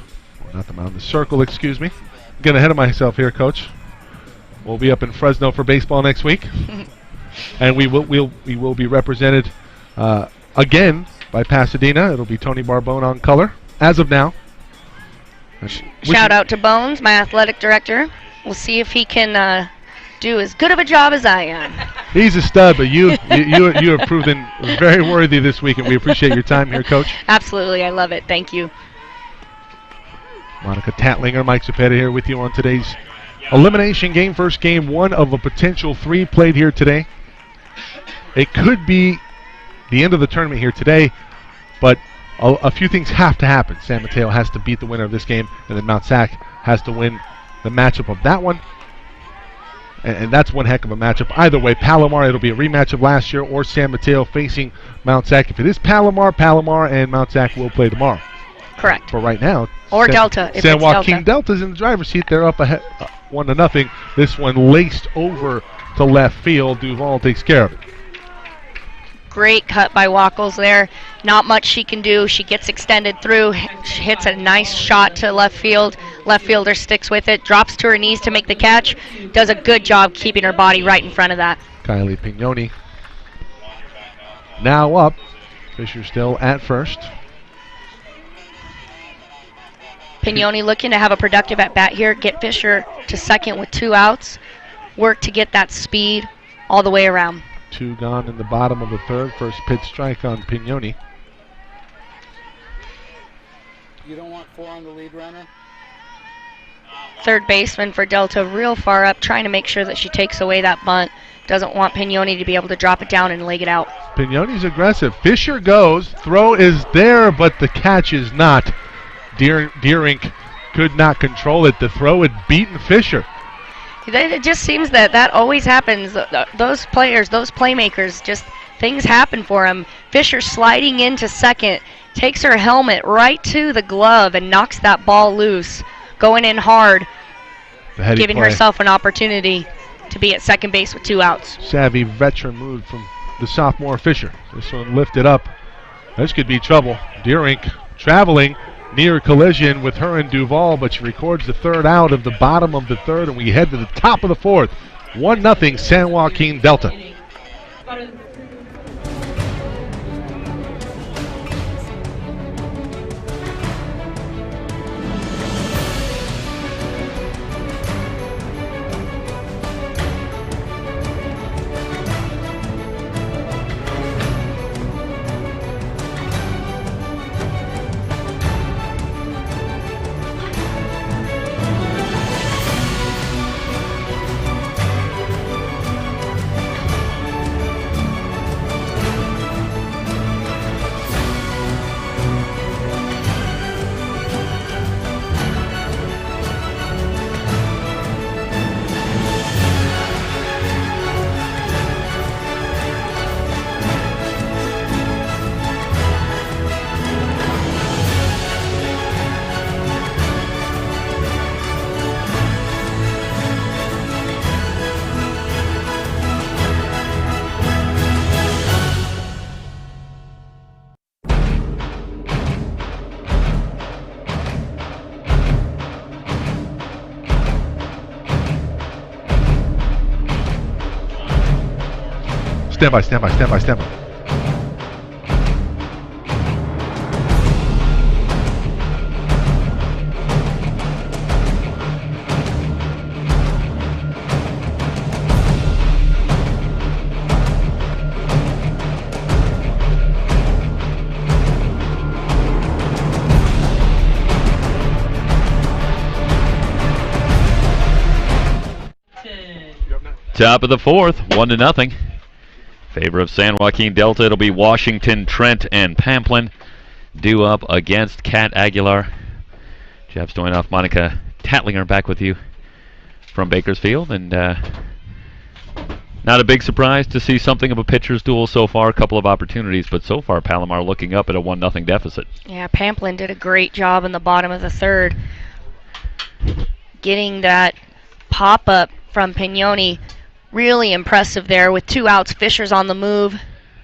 not the mound, the circle, excuse me. Getting ahead of myself here, Coach. We'll be up in Fresno for baseball next week, and we will be represented again by Pasadena. It'll be Tony Barbone on color as of now. Shout out to Bones, my athletic director. We'll see if he can do as good of a job as I am. He's a stud, but you have proven very worthy this week, and we appreciate your time here, Coach. Absolutely, I love it. Thank you. Monica Tatlinger, Mike Cepeda here with you on today's elimination game. First game, one of a potential three played here today. It could be the end of the tournament here today, but a few things have to happen. San Mateo has to beat the winner of this game, and then Mount Sac has to win the matchup of that one. And that's one heck of a matchup. Either way, Palomar, it'll be a rematch of last year, or San Mateo facing Mount Sac. If it is Palomar and Mount Sac will play tomorrow. Correct. For right now. Or Delta. If San it's Joaquin Delta's in the driver's seat. They're up ahead 1-0. This one laced over to left field. Duval takes care of it. Great cut by Wackles there. Not much she can do. She gets extended through. She hits a nice shot to left field. Left fielder sticks with it, drops to her knees to make the catch. Does a good job keeping her body right in front of that. Kylie Pignoni now up. Fisher still at first. Pignoni looking to have a productive at-bat here. Get Fisher to second with 2 outs. Work to get that speed all the way around. 2 gone in the bottom of the third. First pitch strike on Pignoni. You don't want 4 on the lead runner? Third baseman for Delta real far up, trying to make sure that she takes away that bunt. Doesn't want Pignoni to be able to drop it down and leg it out. Pignoni's aggressive. Fisher goes. Throw is there, but the catch is not. Deering could not control it. The throw had beaten Fisher. It just seems that always happens. Those players, those playmakers, just things happen for them. Fisher sliding into second, takes her helmet right to the glove and knocks that ball loose. Going in hard, giving herself an opportunity to be at second base with 2 outs. Savvy veteran move from the sophomore Fisher. This one lifted up. This could be trouble. Deering traveling. Near collision with her and Duval, but she records the third out of the bottom of the third, and we head to the top of the fourth. 1-0 San Joaquin Delta. Stand by, stand by, stand by, stand by. Top of the fourth, 1-0. Favor of San Joaquin Delta. It'll be Washington, Trent, and Pamplin due up against Kat Aguilar. Jeff Stoynoff, Monica Tatlinger back with you from Bakersfield. And not a big surprise to see something of a pitcher's duel so far. A couple of opportunities, but so far Palomar looking up at a 1-0 deficit. Yeah, Pamplin did a great job in the bottom of the third, getting that pop-up from Pignoni. Really impressive there with 2 outs. Fisher's on the move.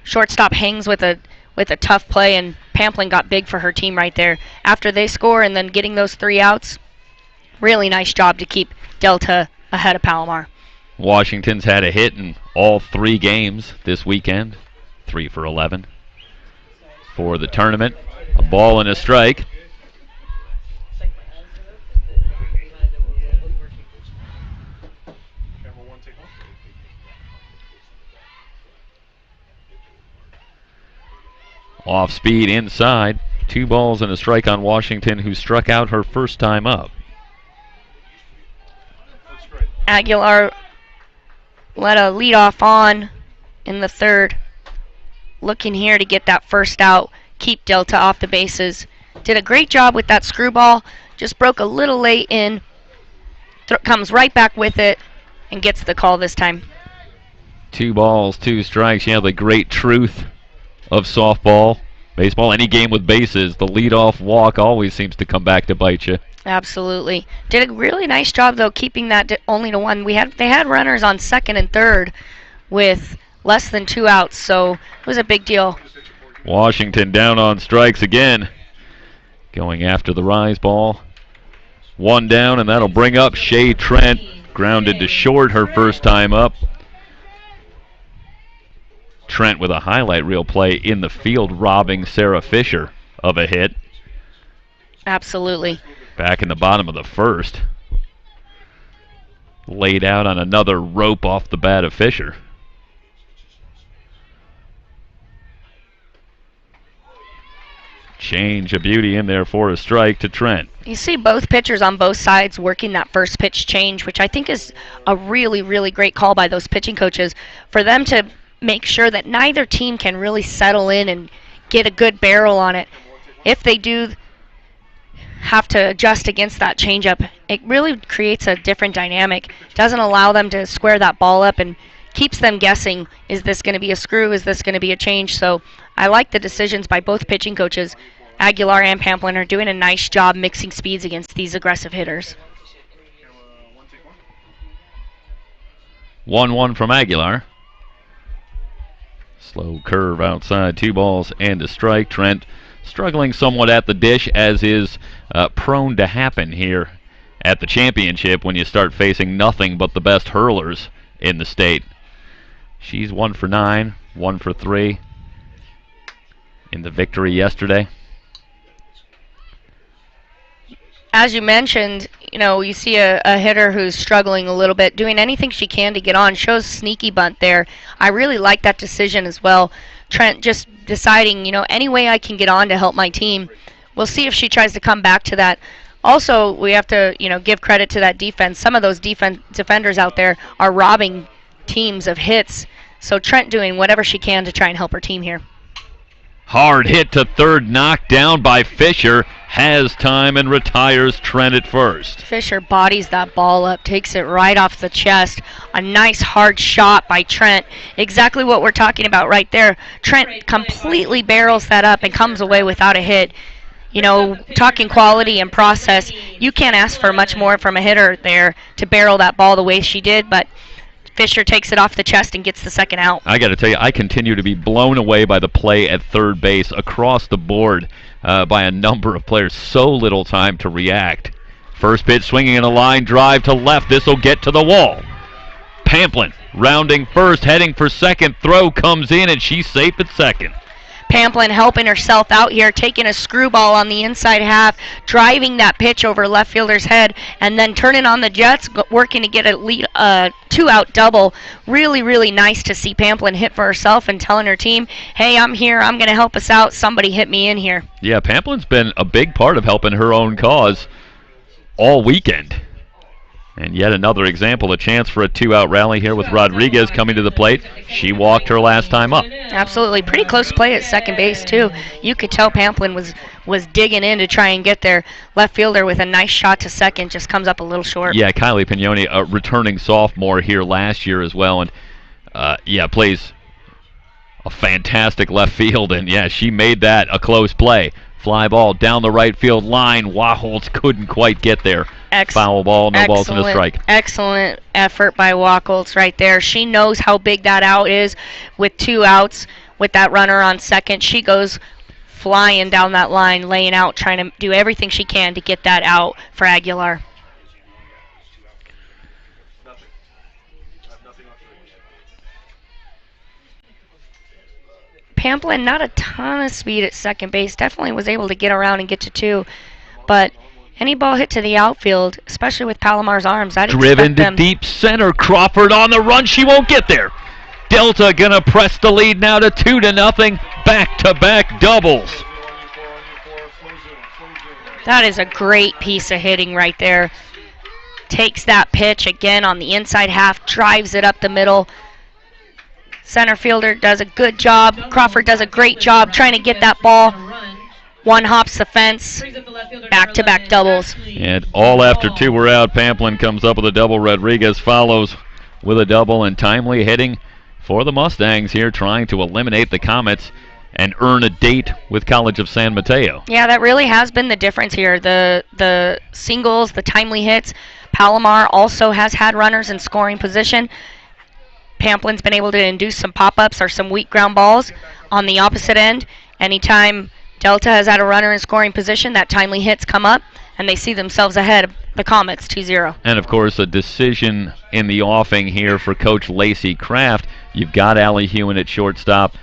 Shortstop hangs with a tough play, and Pamplin got big for her team right there. After they score and then getting those 3 outs, really nice job to keep Delta ahead of Palomar. Washington's had a hit in all 3 games this weekend. 3 for 11 for the tournament. A ball and a strike. Off speed inside. 2 balls and a strike on Washington, who struck out her first time up. Aguilar let a leadoff on in the third. Looking here to get that first out, keep Delta off the bases. Did a great job with that screwball. Just broke a little late in. Comes right back with it and gets the call this time. 2 balls, 2 strikes. Yeah, the great truth of softball, baseball, any game with bases. The leadoff walk always seems to come back to bite you. Absolutely. Did a really nice job, though, keeping that only to 1. They had runners on second and third with less than 2 outs, so it was a big deal. Washington down on strikes again. Going after the rise ball. 1 down, and that'll bring up Shea Trent. Grounded to short her first time up. Trent with a highlight reel play in the field, robbing Sarah Fisher of a hit. Absolutely. Back in the bottom of the first. Laid out on another rope off the bat of Fisher. Change of beauty in there for a strike to Trent. You see both pitchers on both sides working that first pitch change, which I think is a really, really great call by those pitching coaches for them to make sure that neither team can really settle in and get a good barrel on it. If they do have to adjust against that changeup, it really creates a different dynamic. Doesn't allow them to square that ball up and keeps them guessing, is this going to be a screw, is this going to be a change? So I like the decisions by both pitching coaches. Aguilar and Pamplin are doing a nice job mixing speeds against these aggressive hitters. 1-1 from Aguilar. Slow curve outside, 2 balls and a strike. Trent struggling somewhat at the dish, as is prone to happen here at the championship when you start facing nothing but the best hurlers in the state. She's 1 for 9, 1 for 3 in the victory yesterday. As you mentioned, you see a hitter who's struggling a little bit, doing anything she can to get on. Shows sneaky bunt there. I really like that decision as well. Trent just deciding, any way I can get on to help my team. We'll see if she tries to come back to that. Also, we have to, give credit to that defense. Some of those defenders out there are robbing teams of hits. So Trent doing whatever she can to try and help her team here. Hard hit to third, knocked down by Fisher. Has time and retires Trent at first. Fisher bodies that ball up, takes it right off the chest. A nice hard shot by Trent. Exactly what we're talking about right there. Trent completely barrels that up and comes away without a hit. Talking quality and process, you can't ask for much more from a hitter there to barrel that ball the way she did, but Fisher takes it off the chest and gets the second out. I got to tell you, I continue to be blown away by the play at third base across the board by a number of players. So little time to react. First pitch swinging in a line drive to left. This will get to the wall. Pamplin rounding first, heading for second. Throw comes in, and she's safe at second. Pamplin helping herself out here, taking a screwball on the inside half, driving that pitch over left fielder's head, and then turning on the jets, working to get a two-out double. Really, really nice to see Pamplin hit for herself and telling her team, hey, I'm here, I'm going to help us out, somebody hit me in here. Yeah, Pamplin's been a big part of helping her own cause all weekend. And yet another example, a chance for a two-out rally here with Rodriguez coming to the plate. She walked her last time up. Absolutely. Pretty close play at second base, too. You could tell Pamplin was digging in to try and get there. Left fielder with a nice shot to second, just comes up a little short. Yeah, Kylie Pignoni, a returning sophomore here last year as well. And, plays a fantastic left field. And, yeah, she made that a close play. Fly ball down the right field line. Wachholz couldn't quite get there. Foul ball, no balls and a strike. Excellent effort by Wachholz right there. She knows how big that out is with 2 outs with that runner on second. She goes flying down that line, laying out, trying to do everything she can to get that out for Aguilar. Pamplin, not a ton of speed at second base. Definitely was able to get around and get to 2. But any ball hit to the outfield, especially with Palomar's arms, I'd driven expect them. To deep center. Crawford on the run. She won't get there. Delta gonna press the lead now to 2-0. Back-to-back doubles. That is a great piece of hitting right there. Takes that pitch again on the inside half, drives it up the middle. Center fielder does a good job. Crawford does a great job trying to get that ball. One hops the fence. Back-to-back doubles. And all after 2 were out, Pamplin comes up with a double. Rodriguez follows with a double, and timely hitting for the Mustangs here, trying to eliminate the Comets and earn a date with College of San Mateo. Yeah, that really has been the difference here. The singles, the timely hits. Palomar also has had runners in scoring position. Pamplin's been able to induce some pop-ups or some weak ground balls on the opposite end. Anytime Delta has had a runner in scoring position, that timely hits come up, and they see themselves ahead of the Comets 2-0. And, of course, a decision in the offing here for Coach Lacey Kraft. You've got Allie Hewen at shortstop,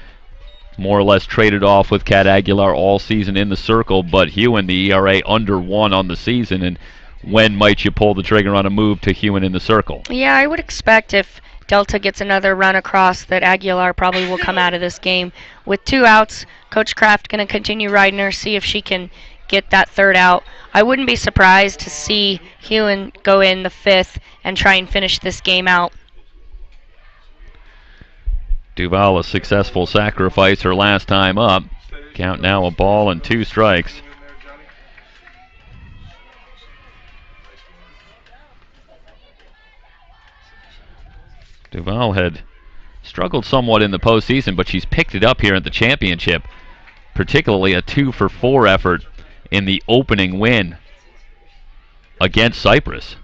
more or less traded off with Kat Aguilar all season in the circle, but Hewen, the ERA under 1 on the season, and when might you pull the trigger on a move to Hewen in the circle? Yeah, I would expect if Delta gets another run across that Aguilar probably will come out of this game. With 2 outs, Coach Kraft going to continue riding her, see if she can get that 3rd out. I wouldn't be surprised to see Hewen go in the 5th and try and finish this game out. Duval, a successful sacrifice her last time up. Count now a ball and 2 strikes. Duval had struggled somewhat in the postseason, but she's picked it up here at the championship, particularly a 2-for-4 effort in the opening win against Cypress.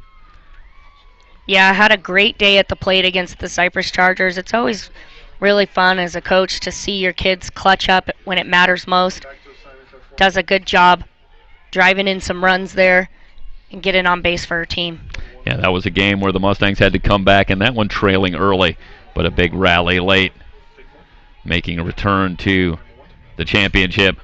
Yeah, I had a great day at the plate against the Cypress Chargers. It's always really fun as a coach to see your kids clutch up when it matters most. Does a good job driving in some runs there and getting on base for her team. Yeah, that was a game where the Mustangs had to come back, and that one trailing early, but a big rally late, making a return to the championship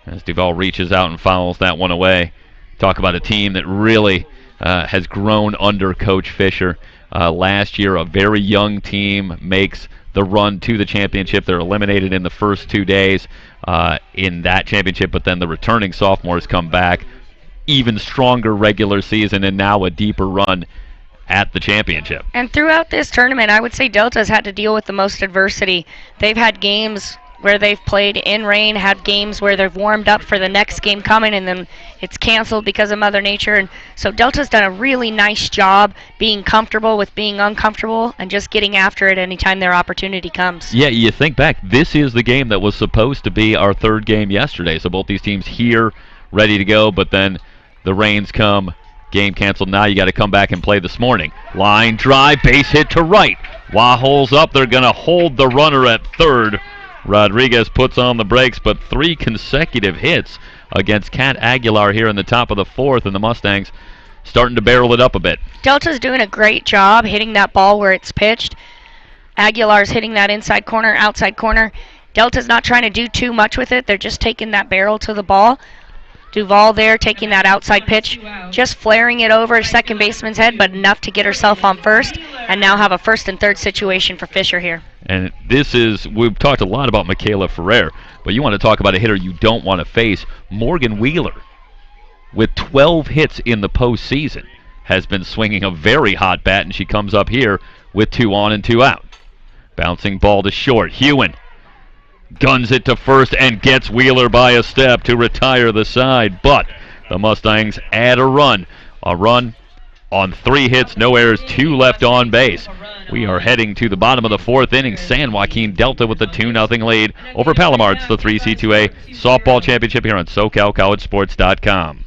as Duval reaches out and fouls that one away. Talk about a team that really has grown under Coach Fisher. Last year, a very young team makes the run to the championship. They're eliminated in the first 2 days in that championship, but then the returning sophomores come back. Even stronger regular season and now a deeper run at the championship. And throughout this tournament, I would say Delta's had to deal with the most adversity. They've had games where they've played in rain, had games where they've warmed up for the next game coming, and then it's canceled because of Mother Nature. And so Delta's done a really nice job being comfortable with being uncomfortable and just getting after it anytime their opportunity comes. Yeah, you think back, this is the game that was supposed to be our 3rd game yesterday. So both these teams here ready to go, but then the rains come, game canceled. Now you got to come back and play this morning. Line drive, base hit to right. Wachholz up. They're going to hold the runner at 3rd. Rodriguez puts on the brakes, but 3 consecutive hits against Kat Aguilar here in the top of the 4th, and the Mustangs starting to barrel it up a bit. Delta's doing a great job hitting that ball where it's pitched. Aguilar's hitting that inside corner, outside corner. Delta's not trying to do too much with it. They're just taking that barrel to the ball. Duval there taking that outside pitch, just flaring it over second baseman's head, but enough to get herself on first, and now have a first and third situation for Fisher here. And this is, we've talked a lot about Michaela Ferrer, but you want to talk about a hitter you don't want to face. Morgan Wheeler, with 12 hits in the postseason, has been swinging a very hot bat, and she comes up here with 2 on and 2 out. Bouncing ball to short. Hewen guns it to first and gets Wheeler by a step to retire the side, but the Mustangs add a run. A run on 3 hits, no errors, 2 left on base. We are heading to the bottom of the 4th inning. San Joaquin Delta with the 2-0 lead over Palomar. It's the 3C2A softball championship here on SoCalCollegeSports.com.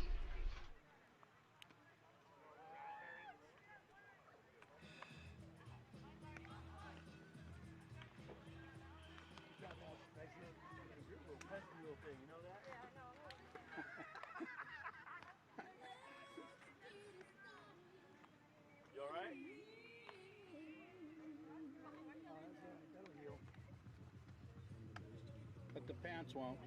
But the pants won't.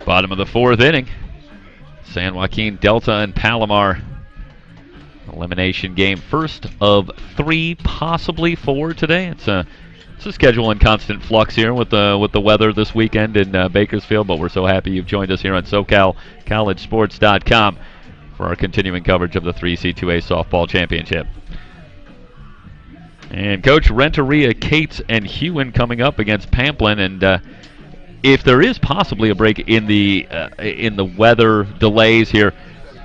Bottom of the 4th inning. San Joaquin Delta and Palomar. Elimination game, first of 3, possibly 4 today. It's a schedule in constant flux here with the weather this weekend in Bakersfield, but we're so happy you've joined us here on SoCalCollegeSports.com for our continuing coverage of the 3C2A softball championship. And Coach, Renteria, Cates, and Hewen coming up against Pamplin, and if there is possibly a break in the weather delays here,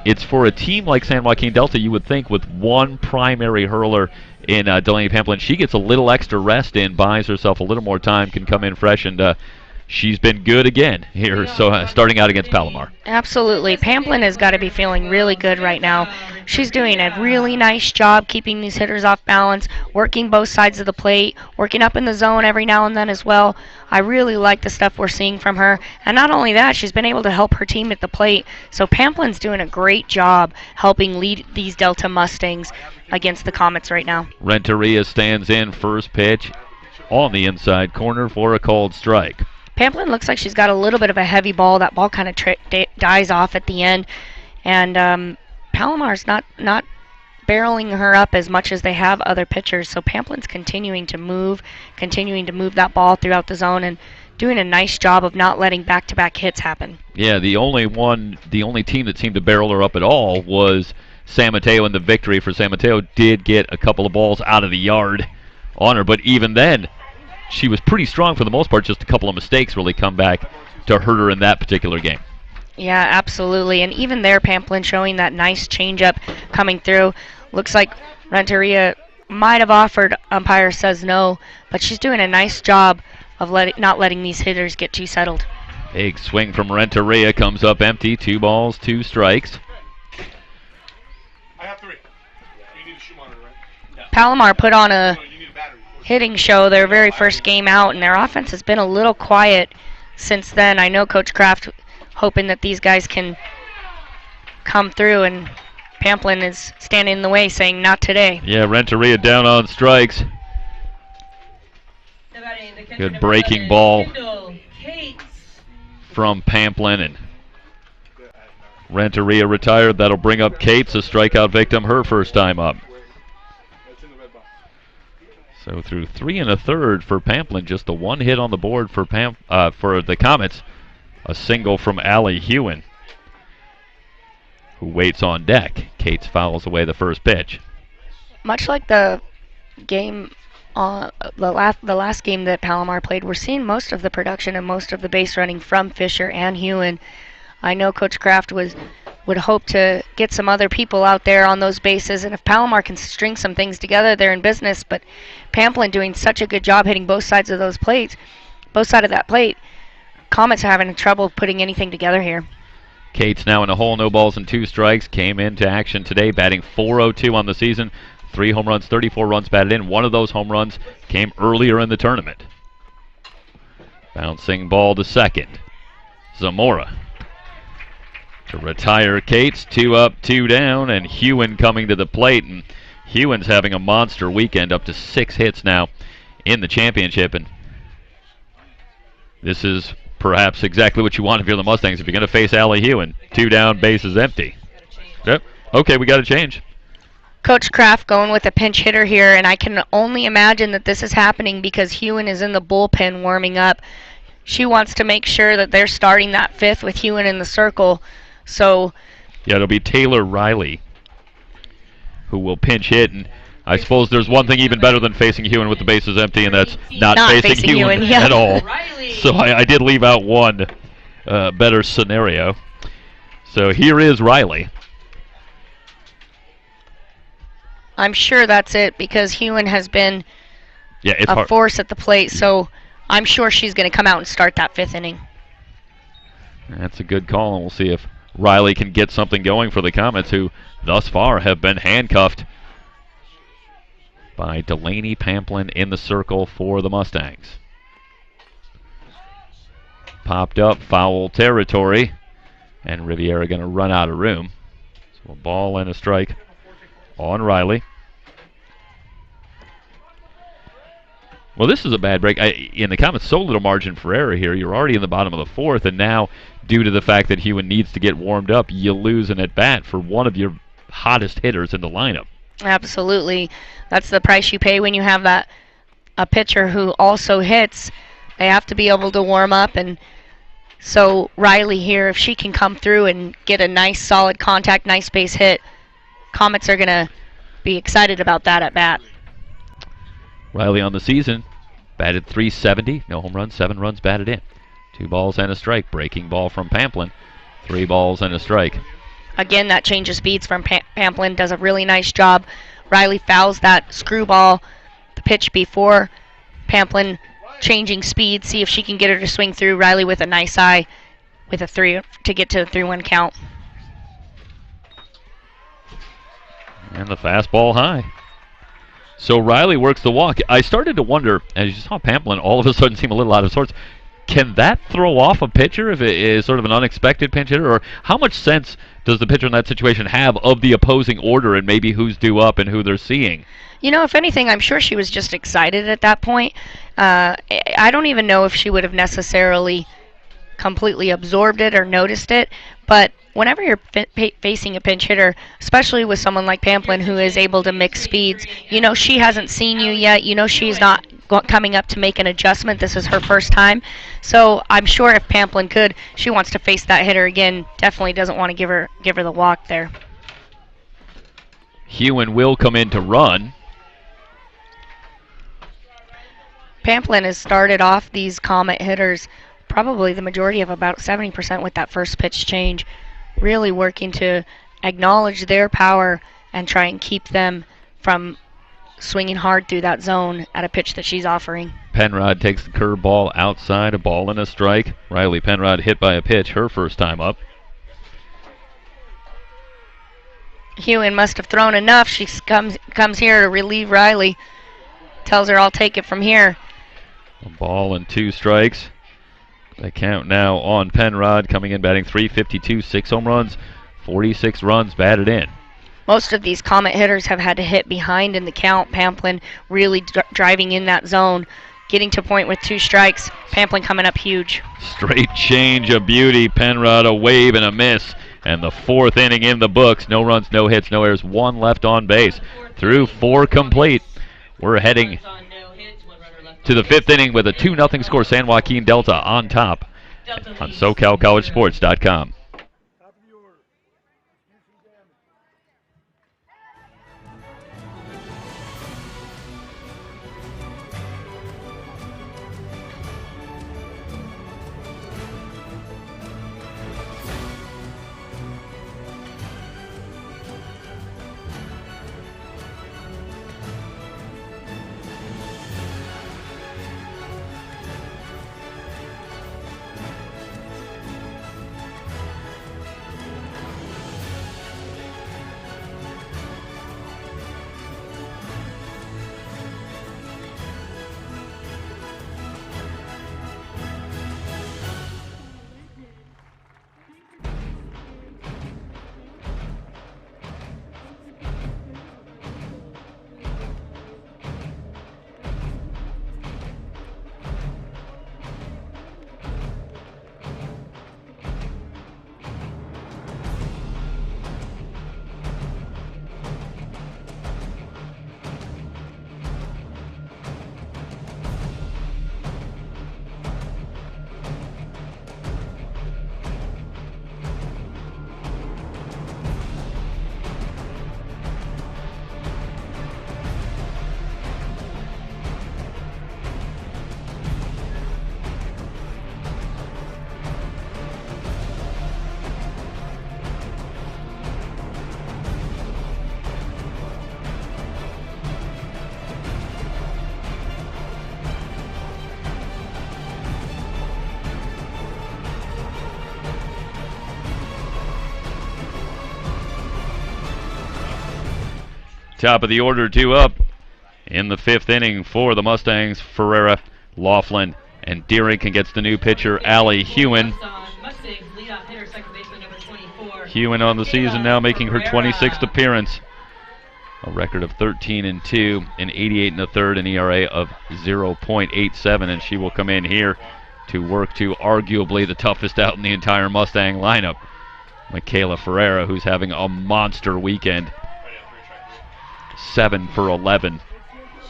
it's for a team like San Joaquin Delta. You would think with one primary hurler in Delaney Pamplin, she gets a little extra rest in, buys herself a little more time, can come in fresh, and she's been good again here. So starting out against Palomar. Absolutely. Pamplin has got to be feeling really good right now. She's doing a really nice job keeping these hitters off balance, working both sides of the plate, working up in the zone every now and then as well. I really like the stuff we're seeing from her. And not only that, she's been able to help her team at the plate. So Pamplin's doing a great job helping lead these Delta Mustangs against the Comets right now. Renteria stands in, first pitch on the inside corner for a called strike. Pamplin looks like she's got a little bit of a heavy ball. That ball kind of dies off at the end. And Palomar's not barreling her up as much as they have other pitchers. So Pamplin's continuing to move that ball throughout the zone and doing a nice job of not letting back-to-back hits happen. Yeah, the only team that seemed to barrel her up at all was San Mateo, and the victory for San Mateo did get a couple of balls out of the yard on her. But even then, she was pretty strong for the most part. Just a couple of mistakes really come back to hurt her in that particular game. Yeah, absolutely. And even there, Pamplin showing that nice changeup coming through. Looks like Renteria might have offered. Umpire says no, but she's doing a nice job of not letting these hitters get too settled. Big swing from Renteria comes up empty. 2 balls, 2 strikes. I have 3. You need a shoe monitor, right? No. Palomar put on a hitting show their very first game out, and their offense has been a little quiet since then. I know Coach Kraft hoping that these guys can come through, and Pamplin is standing in the way saying not today. Yeah, Renteria down on strikes. Good breaking ball from Pamplin, and Renteria retired. That'll bring up Cates, a strikeout victim, her first time up. So through 3 1/3 for Pamplin, just the 1 hit on the board for for the Comets. A single from Allie Hewen, who waits on deck. Cates fouls away the first pitch. Much like the game, the last game that Palomar played, we're seeing most of the production and most of the base running from Fisher and Hewen. I know Coach Kraft would hope to get some other people out there on those bases, and if Palomar can string some things together, they're in business. But Pamplin doing such a good job hitting both sides of those plates, both sides of that plate. Comets are having trouble putting anything together here. Cates now in a hole, no balls and 2 strikes. Came into action today, batting .402 on the season. 3 home runs, 34 runs batted in. One of those home runs came earlier in the tournament. Bouncing ball to second. Zamora to retire Cates. 2 up, 2 down, and Hewen coming to the plate. And Hewen's having a monster weekend, up to 6 hits now in the championship. And this is perhaps exactly what you want if you're the Mustangs. If you're going to face Allie Hewen, 2 down, bases empty. Yep. Okay, we got to change. Coach Kraft going with a pinch hitter here, and I can only imagine that this is happening because Hewen is in the bullpen warming up. She wants to make sure that they're starting that 5th with Hewen in the circle. So yeah, it'll be Taylor Riley who will pinch hit, and I suppose there's one thing even better than facing Hewen with the bases empty, and that's not facing Hewen yeah. at all. So I did leave out one better scenario. So here is Riley. I'm sure that's it because Hewen has been it's a hard. force at the plate, so I'm sure she's going to come out and start that 5th inning. That's a good call, and we'll see if Riley can get something going for the Comets, who thus far have been handcuffed by Delaney Pamplin in the circle for the Mustangs. Popped up, foul territory, and Riviera going to run out of room. So a ball and a strike on Riley. Well, this is a bad break. In the Comets, so little margin for error here. You're already in the bottom of the 4th, and now, due to the fact that Hewen needs to get warmed up, you lose an at-bat for one of your hottest hitters in the lineup. Absolutely. That's the price you pay when you have a pitcher who also hits. They have to be able to warm up, and so Riley here, if she can come through and get a nice solid contact, nice base hit, Comets are going to be excited about that at bat. Riley on the season batted .370, no home runs, 7 runs batted in. 2 balls and a strike. Breaking ball from Pamplin. 3 balls and a strike. Again, that change of speeds from Pamplin does a really nice job. Riley fouls that screwball, the pitch before Pamplin changing speed, see if she can get her to swing through. Riley with a nice eye with a 3 to get to the 3-1 count. And the fastball high. So Riley works the walk. I started to wonder, as you saw Pamplin all of a sudden seem a little out of sorts, can that throw off a pitcher if it is sort of an unexpected pinch hitter? Or how much sense does the pitcher in that situation have of the opposing order and maybe who's due up and who they're seeing? You know, if anything, I'm sure she was just excited at that point. I don't even know if she would have necessarily completely absorbed it or noticed it, but whenever you're facing a pinch hitter, especially with someone like Pamplin who is able to mix speeds, you know she hasn't seen you yet. You know she's not coming up to make an adjustment. This is her first time. So I'm sure if Pamplin could, she wants to face that hitter again. Definitely doesn't want to give her the walk there. Hewen will come in to run. Pamplin has started off these Comet hitters probably the majority of about 70% with that first pitch change, really working to acknowledge their power and try and keep them from swinging hard through that zone at a pitch that she's offering. Penrod takes the curveball outside, a ball and a strike. Riley Penrod hit by a pitch, her first time up. Hewen must have thrown enough. She comes here to relieve Riley. Tells her, I'll take it from here. A ball and 2 strikes. They count now on Penrod, coming in batting .352, 6 home runs, 46 runs batted in. Most of these Comet hitters have had to hit behind in the count. Pamplin really driving in that zone, getting to point with 2 strikes. Pamplin coming up huge. Straight change of beauty. Penrod a wave and a miss And the 4th inning in the books. No runs, no hits, no errors. 1 left on base. Through 4 complete. We're heading to the 5th inning with a 2-0 score. San Joaquin Delta on top on SoCalCollegeSports.com. Top of the order, 2 up in the 5th inning for the Mustangs. Ferreira, Laughlin, and Deering against the new pitcher, Allie Hewen. Hewen on the season now, making her 26th appearance. A record of 13-2 in 88 1/3, an ERA of 0.87, and she will come in here to work to arguably the toughest out in the entire Mustang lineup, Michaela Ferreira, who's having a monster weekend. 7 for 11.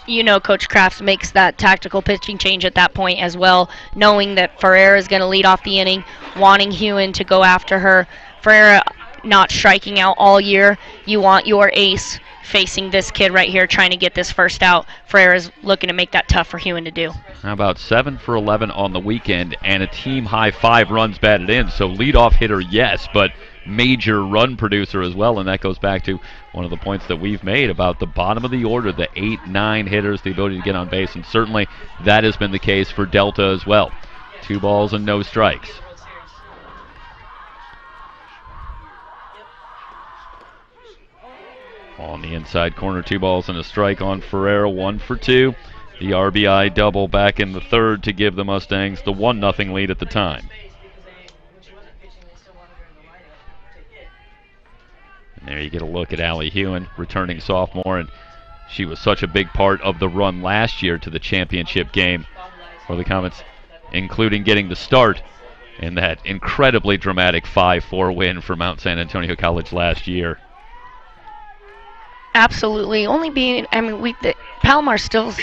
You know Coach Kraft makes that tactical pitching change at that point as well, knowing that Ferreira is going to lead off the inning, wanting Hewen to go after her. Ferreira not striking out all year. You want your ace facing this kid right here trying to get this first out. Ferreira's looking to make that tough for Hewen to do. How about 7 for 11 on the weekend and a team high 5 runs batted in. So leadoff hitter, yes, but major run producer as well, and that goes back to one of the points that we've made about the bottom of the order, the 8-9 hitters, the ability to get on base, and certainly that has been the case for Delta as well. 2 balls and no strikes. On the inside corner, 2 balls and a strike on Ferreira, 1 for 2. The RBI double back in the 3rd to give the Mustangs the 1-0 lead at the time. And there you get a look at Allie Hewen, returning sophomore, and she was such a big part of the run last year to the championship game for the Comets, including getting the start in that incredibly dramatic 5-4 win for Mount San Antonio College last year. Absolutely. Palomar still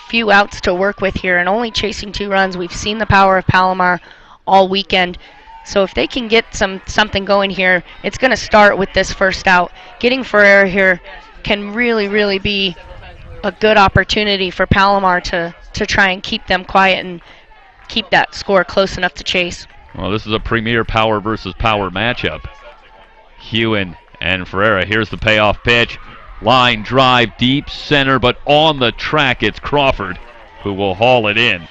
few outs to work with here and only chasing 2 runs. We've seen the power of Palomar all weekend. So if they can get something going here, it's going to start with this first out. Getting Ferreira here can really, really be a good opportunity for Palomar to try and keep them quiet and keep that score close enough to chase. Well, this is a premier power versus power matchup. Hewen and Ferreira. Here's the payoff pitch. Line drive, deep center, but on the track it's Crawford who will haul it in.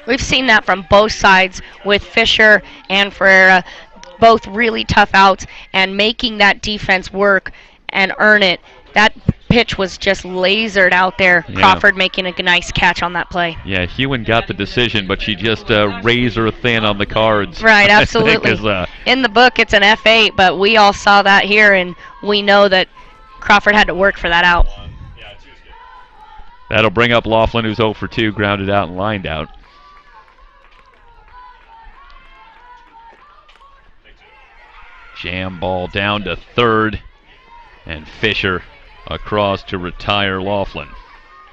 We've seen that from both sides with Fisher and Ferreira, both really tough outs and making that defense work and earn it. That pitch was just lasered out there. Yeah. Crawford making a nice catch on that play. Yeah, Hewen got the decision, but she just razor thin on the cards. Right, absolutely. In the book, it's an F8, but we all saw that here, and we know that Crawford had to work for that out. That'll bring up Laughlin, who's 0 for 2, grounded out and lined out. Jam ball down to third, and Fisher across to retire Laughlin.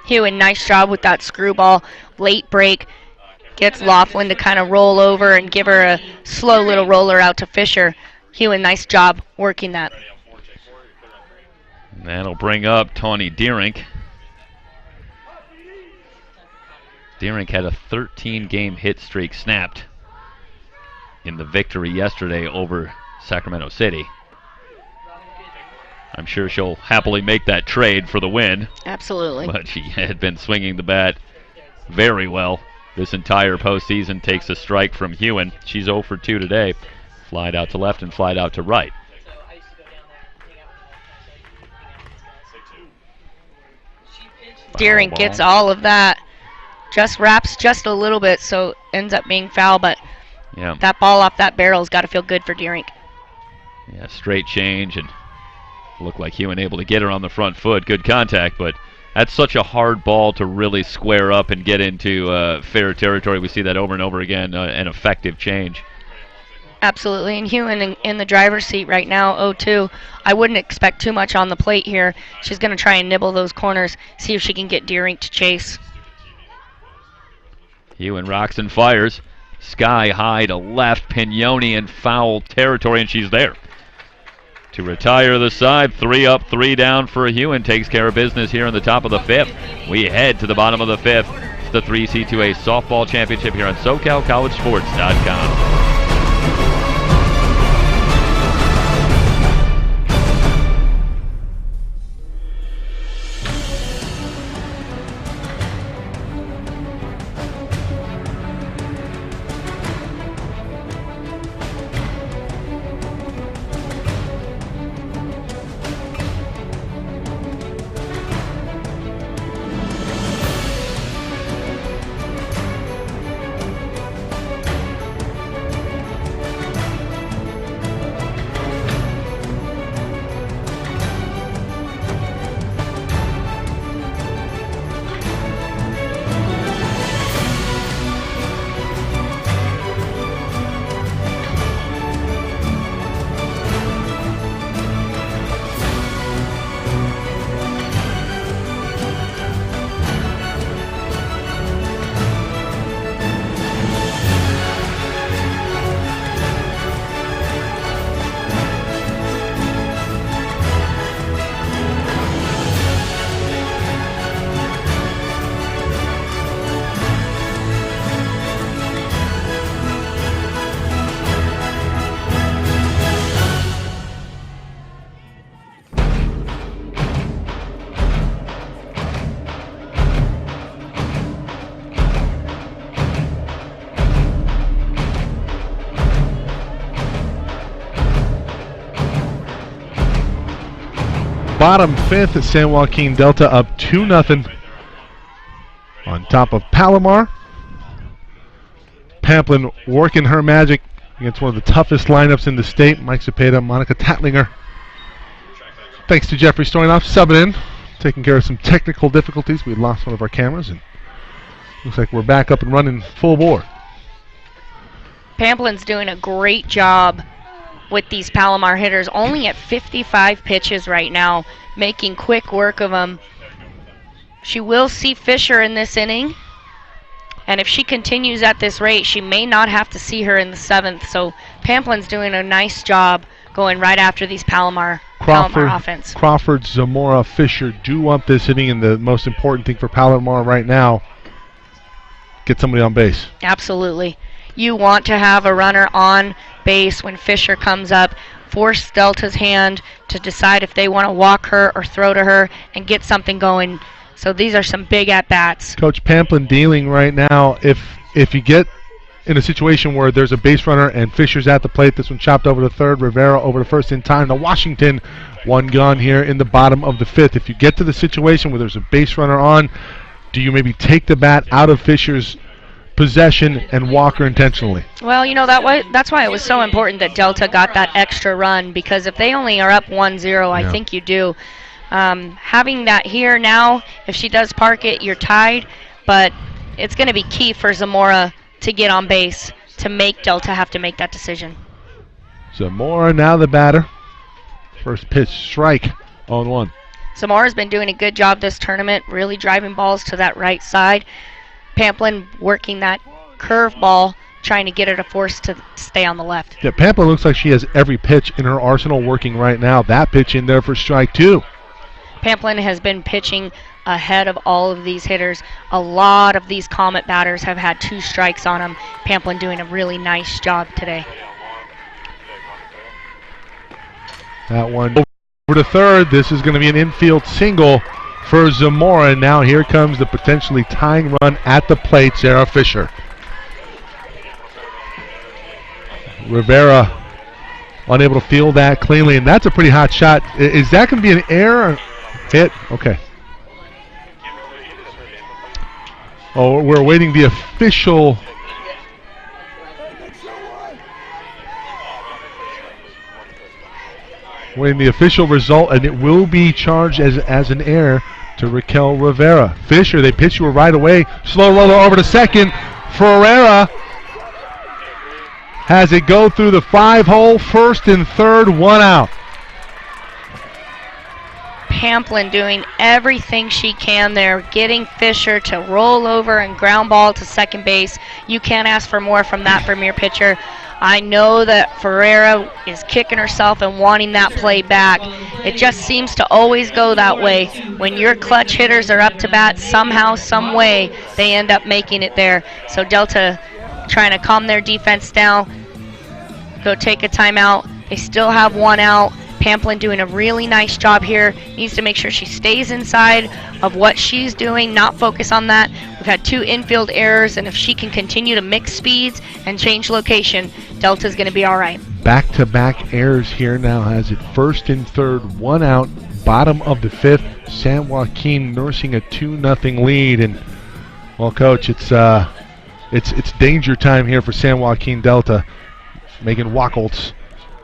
Hewen, nice job with that screwball. Late break. Gets Laughlin to kind of roll over and give her a slow little roller out to Fisher. Hewen, nice job working that. And that'll bring up Tawny Deerink. Deerink had a 13-game hit streak snapped in the victory yesterday over Sacramento City. I'm sure she'll happily make that trade for the win. Absolutely. But she had been swinging the bat very well this entire postseason. Takes a strike from Hewen. She's 0 for 2 today. Flied out to left and flied out to right. Deering gets all of that. Just wraps just a little bit, so ends up being foul, but yeah, that ball off that barrel's got to feel good for Deering. Yeah, straight change, and looked like Hewen able to get her on the front foot. Good contact, but that's such a hard ball to really square up and get into fair territory. We see that over and over again, an effective change. Absolutely, and Hewen in the driver's seat right now, 0-2. I wouldn't expect too much on the plate here. She's going to try and nibble those corners, see if she can get Deering to chase. Hewen rocks and fires. Sky high to left, Pignoni in foul territory, and she's there. To retire the side, 3 up, 3 down for Hewen. Takes care of business here in the top of the 5th. We head to the bottom of the 5th. It's the 3C2A softball championship here on SoCalCollegeSports.com. Bottom 5th, San Joaquin Delta up 2-0 on top of Palomar. Pamplin working her magic against one of the toughest lineups in the state. Mike Cepeda, Monica Tatlinger. Thanks to Jeffrey Stoynoff subbing in, taking care of some technical difficulties. We lost one of our cameras, and looks like we're back up and running full bore. Pamplin's doing a great job with these Palomar hitters, only at 55 pitches right now, making quick work of them. She will see Fisher in this inning, and if she continues at this rate, she may not have to see her in the 7th. So Pamplin's doing a nice job going right after these Palomar offense. Crawford, Zamora, Fisher do up this inning, and the most important thing for Palomar right now, get somebody on base. Absolutely. You want to have a runner on base when Fisher comes up, force Delta's hand to decide if they want to walk her or throw to her and get something going. So these are some big at-bats. Coach Pamplin dealing right now, if you get in a situation where there's a base runner and Fisher's at the plate, this one chopped over to third, Rivera over to first in time to Washington, one gone here in the bottom of the 5th. If you get to the situation where there's a base runner on, do you maybe take the bat out of Fisher's possession and walk her intentionally? Well, that's why it was so important that Delta got that extra run, because if they only are up 1-0, I think you do. Having that here now, if she does park it, you're tied, but it's going to be key for Zamora to get on base to make Delta have to make that decision. Zamora now the batter. First pitch, strike on 1. Zamora's been doing a good job this tournament, really driving balls to that right side. Pamplin working that curveball, trying to get her to force to stay on the left. Yeah, Pamplin looks like she has every pitch in her arsenal working right now. That pitch in there for strike 2. Pamplin has been pitching ahead of all of these hitters. A lot of these Comet batters have had 2 strikes on them. Pamplin doing a really nice job today. That one over to third. This is going to be an infield single for Zamora. Now here comes the potentially tying run at the plate, Sarah Fisher. Rivera unable to field that cleanly, and that's a pretty hot shot. Is that going to be an error or hit? Okay. Oh, we're awaiting the official. Waiting the official result, and it will be charged as an error to Raquel Rivera. Fisher, they pitch you right away. Slow roller over to second. Ferreira has it go through the 5-hole, first and third, 1 out. Pamplin doing everything she can there, getting Fisher to roll over and ground ball to second base. You can't ask for more from that from your pitcher. I know that Ferreira is kicking herself and wanting that play back. It just seems to always go that way. When your clutch hitters are up to bat, somehow, some way, they end up making it there. So Delta trying to calm their defense down, go take a timeout. They still have 1 out. Pamplin doing a really nice job here. Needs to make sure she stays inside of what she's doing, not focus on that. We've had 2 infield errors, and if she can continue to mix speeds and change location, Delta's going to be all right. Back-to-back errors here now. Has it first and third, 1 out, bottom of the 5th. San Joaquin nursing a 2-0 lead, and well, Coach, it's danger time here for San Joaquin Delta. Megan Wacholtz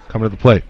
coming to the plate.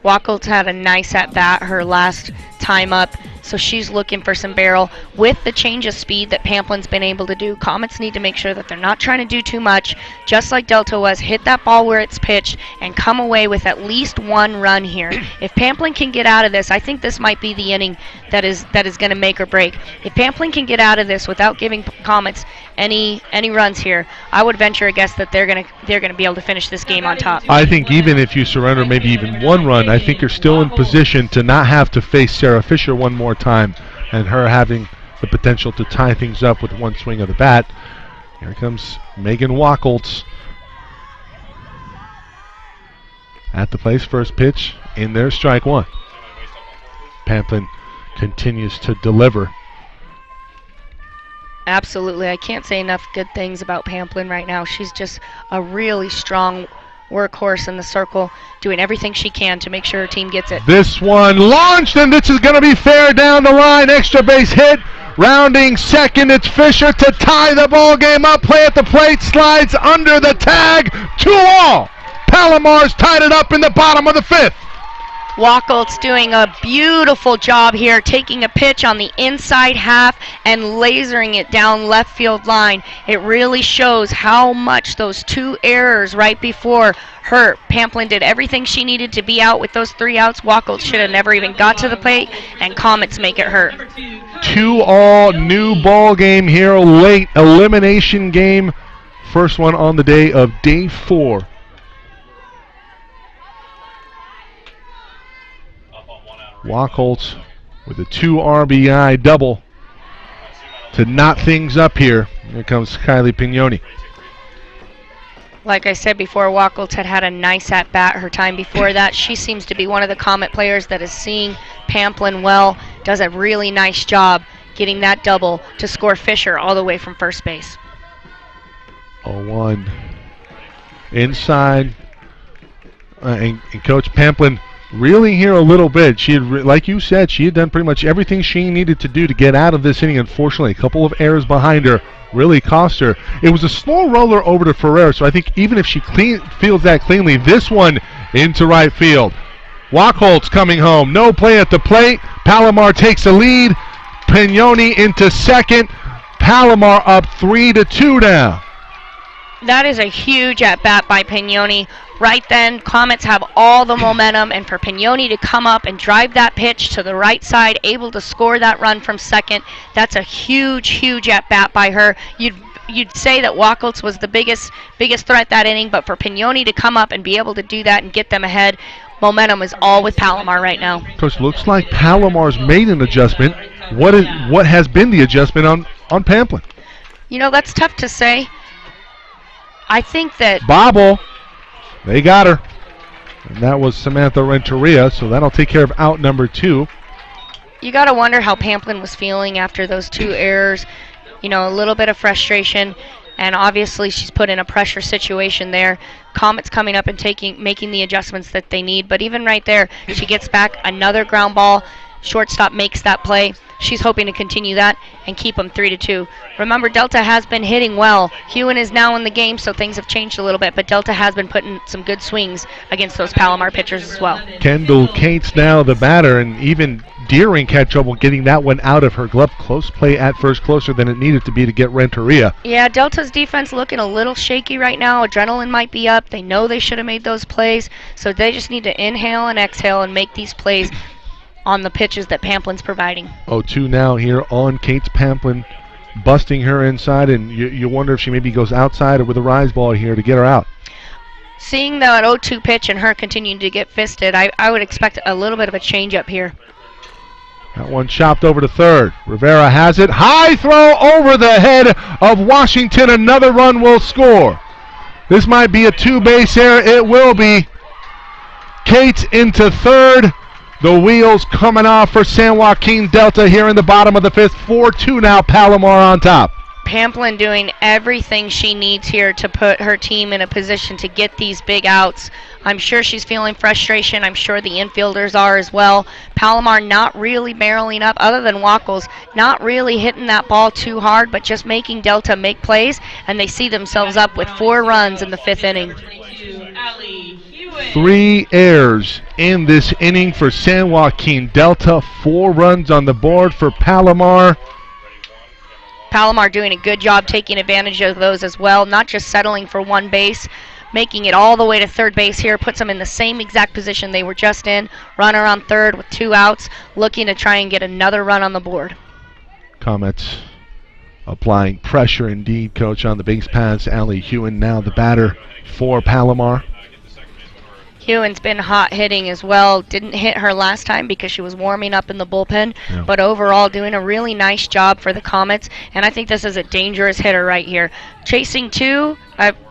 Wacholtz had a nice at-bat her last time up, so she's looking for some barrel. With the change of speed that Pamplin's been able to do, Comets need to make sure that they're not trying to do too much, just like Delta was. Hit that ball where it's pitched and come away with at least 1 run here. If Pamplin can get out of this, I think this might be the inning that is going to make or break. If Pamplin can get out of this without giving Comets any runs here, I would venture a guess that they're going to be able to finish this game on top. I think even if you surrender maybe even 1 run, I think you're still in position to not have to face Sarah Fisher one more time, and her having the potential to tie things up with 1 swing of the bat. Here comes Megan Wacholtz at the place. First pitch in there, strike 1. Pamplin continues to deliver. Absolutely. I can't say enough good things about Pamplin right now. She's just a really strong workhorse in the circle, doing everything she can to make sure her team gets it. This one launched, and this is going to be fair down the line. Extra base hit. Rounding second, it's Fisher to tie the ball game up. Play at the plate, slides under the tag. 2-all. Palomar's tied it up in the bottom of the 5th. Wacholtz doing a beautiful job here, taking a pitch on the inside half and lasering it down left field line. It really shows how much those 2 errors right before hurt. Pamplin did everything she needed to be out with those 3 outs. Wacholtz should have never even got to the plate, and Comets make it hurt. 2-all, new ball game here, late elimination game. First one on the day of day 4. Wacholtz with a 2 RBI double to knot things up here. Here comes Kylie Pignoni. Like I said before, Wacholtz had a nice at-bat her time before that. She seems to be one of the Comet players that is seeing Pamplin well, does a really nice job getting that double to score Fisher all the way from first base. 0-1 inside, and Coach Pamplin reeling here a little bit. She had, like you said, she had done pretty much everything she needed to do to get out of this inning. Unfortunately, a couple of errors behind her really cost her. It was a slow roller over to Ferrer, so I think even if she fields that cleanly, this one into right field. Wacholtz coming home. No play at the plate. Palomar takes a lead. Pignoni into second. Palomar up 3-2 now. That is a huge at-bat by Pignoni. Right then, Comets have all the momentum, and for Pignoni to come up and drive that pitch to the right side, able to score that run from second, that's a huge at-bat by her. You'd say that Wackels was the biggest threat that inning, but for Pignoni to come up and be able to do that and get them ahead, momentum is all with Palomar right now. Coach, looks like Palomar's made an adjustment. What has been the adjustment on Pamplin? That's tough to say. I think that Bobble, they got her. And that was Samantha Renteria, so that'll take care of out number 2. you got to wonder how Pamplin was feeling after those 2 errors. A little bit of frustration, and obviously she's put in a pressure situation there. Comets coming up and making the adjustments that they need, but even right there, she gets back another ground ball. Shortstop makes that play. She's hoping to continue that and keep them 3-2. Remember, Delta has been hitting well. Hewen is now in the game, so things have changed a little bit, but Delta has been putting some good swings against those Palomar pitchers as well. Kendall Cates now the batter, and even Deering had trouble getting that one out of her glove. Close play at first, closer than it needed to be to get Renteria. Yeah, Delta's defense looking a little shaky right now. Adrenaline might be up. They know they should have made those plays, so they just need to inhale and exhale and make these plays on the pitches that Pamplin's providing. 0-2 now here on Cates. Pamplin busting her inside, and you wonder if she maybe goes outside or with a rise ball here to get her out. Seeing that 0-2 pitch and her continuing to get fisted, I would expect a little bit of a change up here. That one chopped over to third. Rivera has it. High throw over the head of Washington. Another run will score. This might be a 2-base error. It will be. Cates into third. The wheels coming off for San Joaquin Delta here in the bottom of the 5th. 4-2 now, Palomar on top. Pamplin doing everything she needs here to put her team in a position to get these big outs. I'm sure she's feeling frustration. I'm sure the infielders are as well. Palomar not really barreling up, other than Wackels, not really hitting that ball too hard, but just making Delta make plays, and they see themselves up with 4 runs in the 5th inning. 3 errors in this inning for San Joaquin Delta. 4 runs on the board for Palomar. Palomar doing a good job taking advantage of those as well, not just settling for 1 base, making it all the way to third base here, puts them in the same exact position they were just in. Runner on third with 2 outs, looking to try and get another run on the board. Comets applying pressure indeed, Coach, on the base paths. Allie Hewen now the batter for Palomar. Hewen's been hot hitting as well. Didn't hit her last time because she was warming up in the bullpen, but overall doing a really nice job for the Comets, and I think this is a dangerous hitter right here. Chasing 2,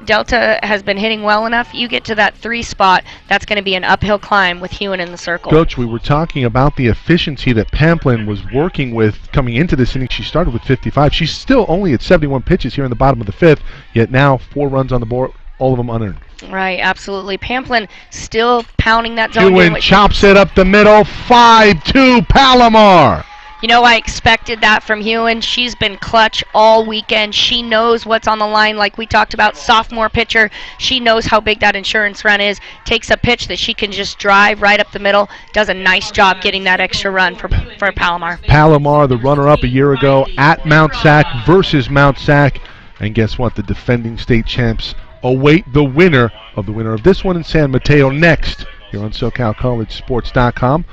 Delta has been hitting well enough. You get to that 3 spot, that's going to be an uphill climb with Hewen in the circle. Coach, we were talking about the efficiency that Pamplin was working with coming into this inning. She started with 55. She's still only at 71 pitches here in the bottom of the 5th, yet now 4 runs on the board, all of them unearned. Right, absolutely. Pamplin still pounding that zone. Hewen chops it up the middle. 5-2 Palomar. I expected that from Hewen. She's been clutch all weekend. She knows what's on the line, like we talked about. Sophomore pitcher. She knows how big that insurance run is. Takes a pitch that she can just drive right up the middle. Does a nice job getting that extra run for Palomar. Palomar, the runner-up a year ago at Mount Sac versus Mount Sac. And guess what? The defending state champs await the winner of this one in San Mateo next here on SoCalCollegeSports.com.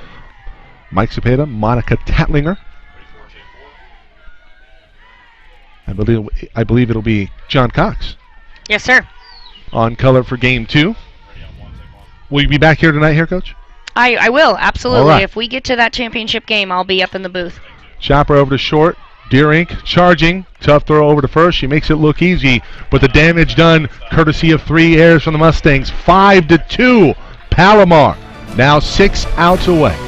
Mike Cepeda, Monica Tatlinger. I believe it'll be John Cox. Yes, sir. On color for game 2. Will you be back here tonight, Coach? I will, absolutely. All right. If we get to that championship game, I'll be up in the booth. Chopper over to short. Deering charging. Tough throw over to first. She makes it look easy, but the damage done courtesy of 3 errors from the Mustangs. 5-2 Palomar. Now 6 outs away.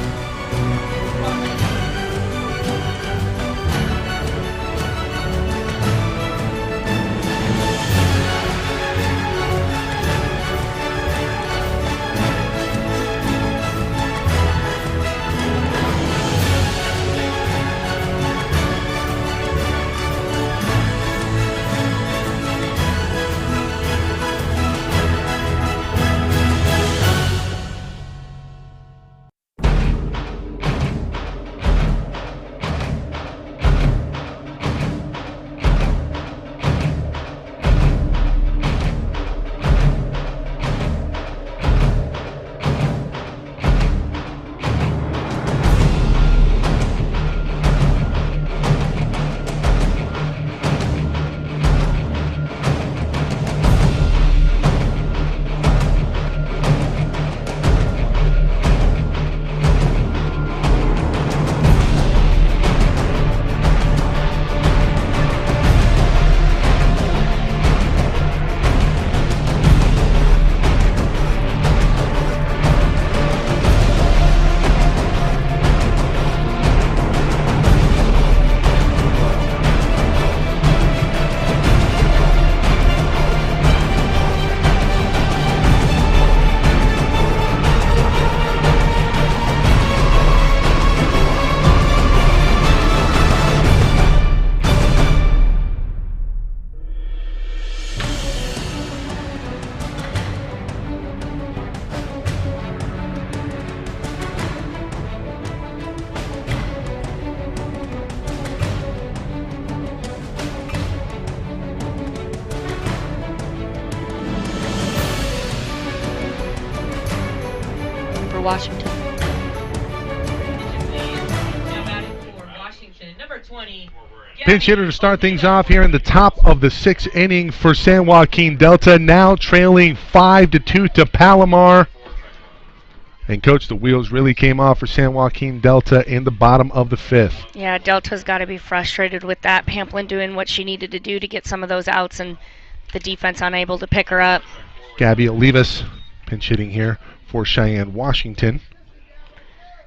for Washington. Now batting for Washington, number 20. Pinch hitter to start things off here in the top of the sixth inning for San Joaquin Delta. Now trailing 5-2 to Palomar. And, Coach, the wheels really came off for San Joaquin Delta in the bottom of the fifth. Yeah, Delta's got to be frustrated with that. Pamplin doing what she needed to do to get some of those outs, and the defense unable to pick her up. Gabby Olivas pinch hitting here for Cheyenne Washington.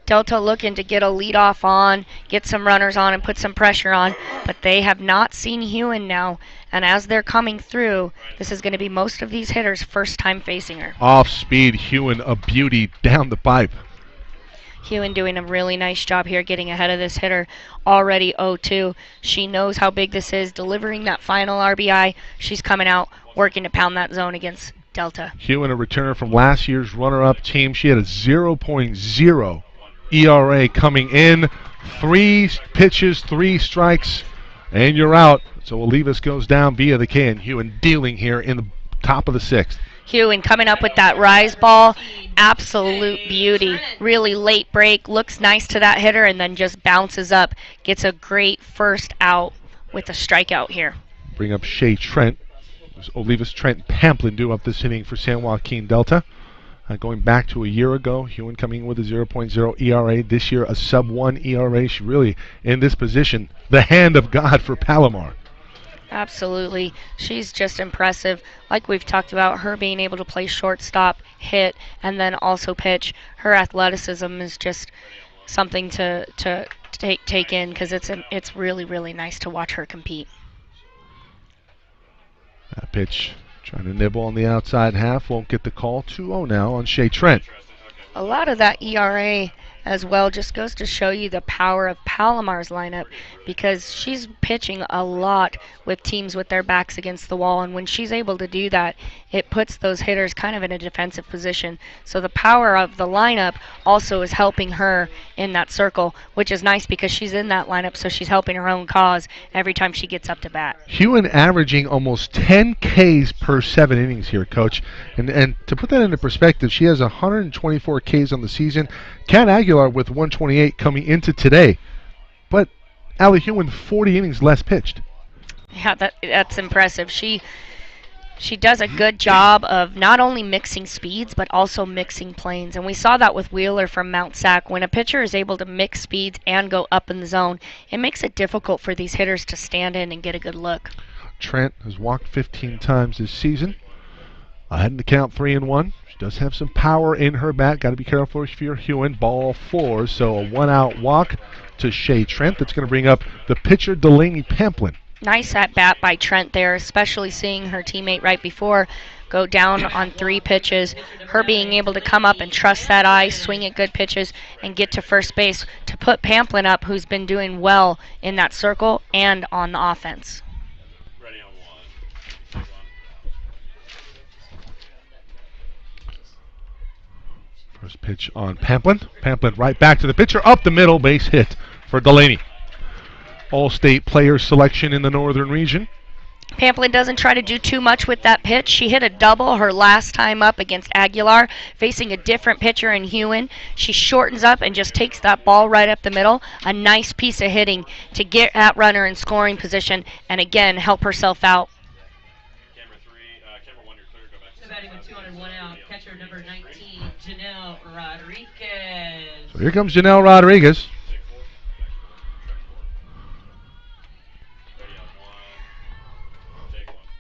Delta looking to get a lead off on, get some runners on, and put some pressure on, but they have not seen Hewen now. And as they're coming through, this is going to be most of these hitters' first time facing her. Off speed, Hewen, a beauty down the pipe. Hewen doing a really nice job here getting ahead of this hitter, already 0-2. She knows how big this is, delivering that final RBI. She's coming out, working to pound that zone against Delta. Hewen, a returner from last year's runner-up team. She had a 0.0 ERA coming in. 3 pitches, 3 strikes, and you're out. So Olivas goes down via the K, and Hewen dealing here in the top of the sixth. Hewen coming up with that rise ball. Absolute beauty. Really late break. Looks nice to that hitter and then just bounces up. Gets a great first out with a strikeout here. Bring up Shea Trent. Olivas, Trent, Pamplin do up this inning for San Joaquin Delta. Going back to a year ago, Hewen coming in with a 0.0 ERA. This year, a sub-1 ERA. She really, in this position, the hand of God for Palomar. Absolutely. She's just impressive. Like we've talked about, her being able to play shortstop, hit, and then also pitch. Her athleticism is just something to take in because it's really, really nice to watch her compete. That pitch trying to nibble on the outside half. Won't get the call. 2-0 now on Shea Trent. A lot of that ERA as well just goes to show you the power of Palomar's lineup because she's pitching a lot with teams with their backs against the wall, and when she's able to do that, it puts those hitters kind of in a defensive position. So the power of the lineup also is helping her in that circle, which is nice because she's in that lineup, so she's helping her own cause every time she gets up to bat. Hewen averaging almost 10 Ks per 7 innings here, Coach. And to put that into perspective, she has 124 Ks on the season. Kat Aguilar with 128 coming into today. But Allie Hewen, 40 innings less pitched. Yeah, that's impressive. She does a good job of not only mixing speeds, but also mixing planes. And we saw that with Wheeler from Mount Sac. When a pitcher is able to mix speeds and go up in the zone, it makes it difficult for these hitters to stand in and get a good look. Trent has walked 15 times this season. Ahead in the count, 3-1. She does have some power in her bat. Got to be careful if you're Hewen. Ball 4, so a 1-out walk to Shea Trent. That's going to bring up the pitcher, Delaney Pamplin. Nice at bat by Trent there, especially seeing her teammate right before go down on 3 pitches. Her being able to come up and trust that eye, swing at good pitches, and get to first base to put Pamplin up, who's been doing well in that circle and on the offense. First pitch on Pamplin. Pamplin right back to the pitcher, up the middle, base hit for Delaney. All-state player selection in the northern region. Pamplin doesn't try to do too much with that pitch. She hit a double her last time up against Aguilar, facing a different pitcher in Hewen. She shortens up and just takes that ball right up the middle. A nice piece of hitting to get that runner in scoring position and, again, help herself out. Batting with 201 out, catcher number 19, Janelle Rodriguez. So here comes Janelle Rodriguez.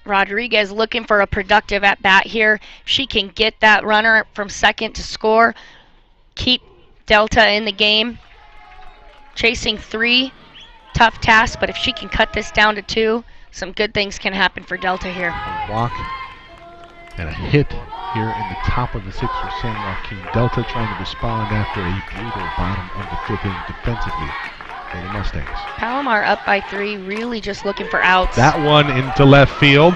Rodriguez looking for a productive at-bat here. If she can get that runner from second to score, keep Delta in the game. Chasing 3, tough task, but if she can cut this down to 2, some good things can happen for Delta here. A walk and a hit here in the top of the 6th for San Joaquin Delta, trying to respond after a brutal bottom of the 5th inning defensively for the Mustangs. Palomar up by 3, really just looking for outs. That one into left field.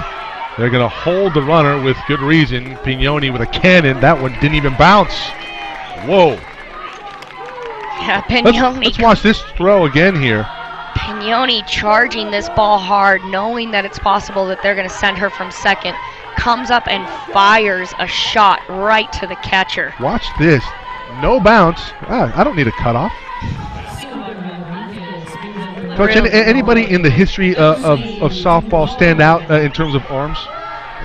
They're going to hold the runner with good reason. Pignoni with a cannon. That one didn't even bounce. Whoa. Yeah, Pignoni. Let's watch this throw again here. Pignoni charging this ball hard, knowing that it's possible that they're going to send her from second. Comes up and fires a shot right to the catcher. Watch this. No bounce. I don't need a cutoff. Coach, anybody in the history of softball stand out in terms of arms?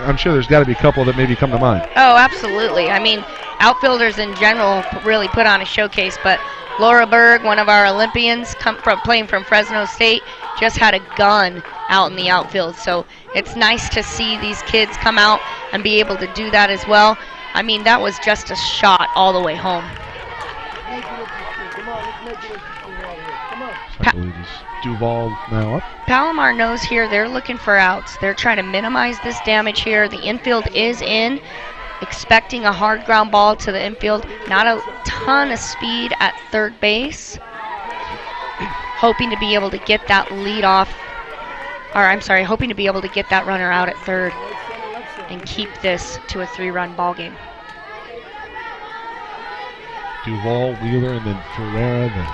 I'm sure there's got to be a couple that maybe come to mind. Oh, absolutely. I mean, outfielders in general really put on a showcase, but Laura Berg, one of our Olympians, playing from Fresno State, just had a gun out in the outfield. So it's nice to see these kids come out and be able to do that as well. I mean, that was just a shot all the way home. I believe it's Duval now up. Palomar knows here they're looking for outs. They're trying to minimize this damage here. The infield is in, expecting a hard ground ball to the infield. Not a ton of speed at third base. Hoping to be able to get that lead off, hoping to be able to get that runner out at third and keep this to a 3-run ball game. Duval, Wheeler, and then Ferreira, the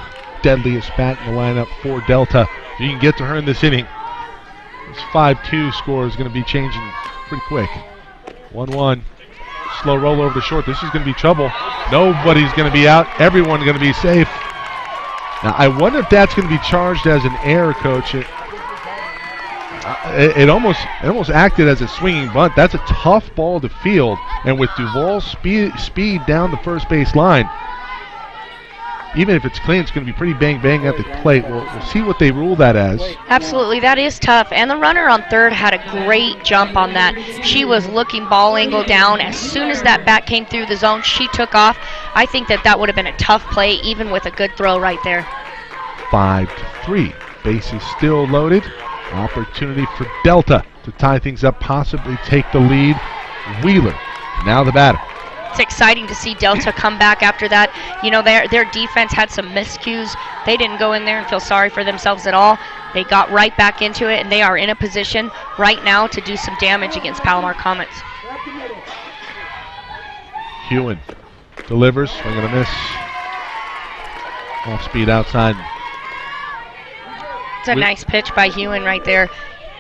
deadliest bat in the lineup for Delta. If you can get to her in this inning, this 5-2 score is going to be changing pretty quick. 1-1. Slow roll over to short. This is going to be trouble. Nobody's going to be out. Everyone's going to be safe. Now, I wonder if that's going to be charged as an error, Coach. It almost acted as a swinging bunt. That's a tough ball to field. And with Duval's speed down the first base line, even if it's clean, it's going to be pretty bang at the plate. We'll see what they rule that as. Absolutely, that is tough. And the runner on third had a great jump on that. She was looking ball angle down. As soon as that bat came through the zone, she took off. I think that would have been a tough play, even with a good throw right there. 5-3. Bases still loaded. Opportunity for Delta to tie things up, possibly take the lead. Wheeler, now the batter. It's exciting to see Delta come back after that. You know, their defense had some miscues. They didn't go in there and feel sorry for themselves at all. They got right back into it, and they are in a position right now to do some damage against Palomar Comets. Hewen delivers, swing and a miss. Off speed outside. It's a nice pitch by Hewen right there.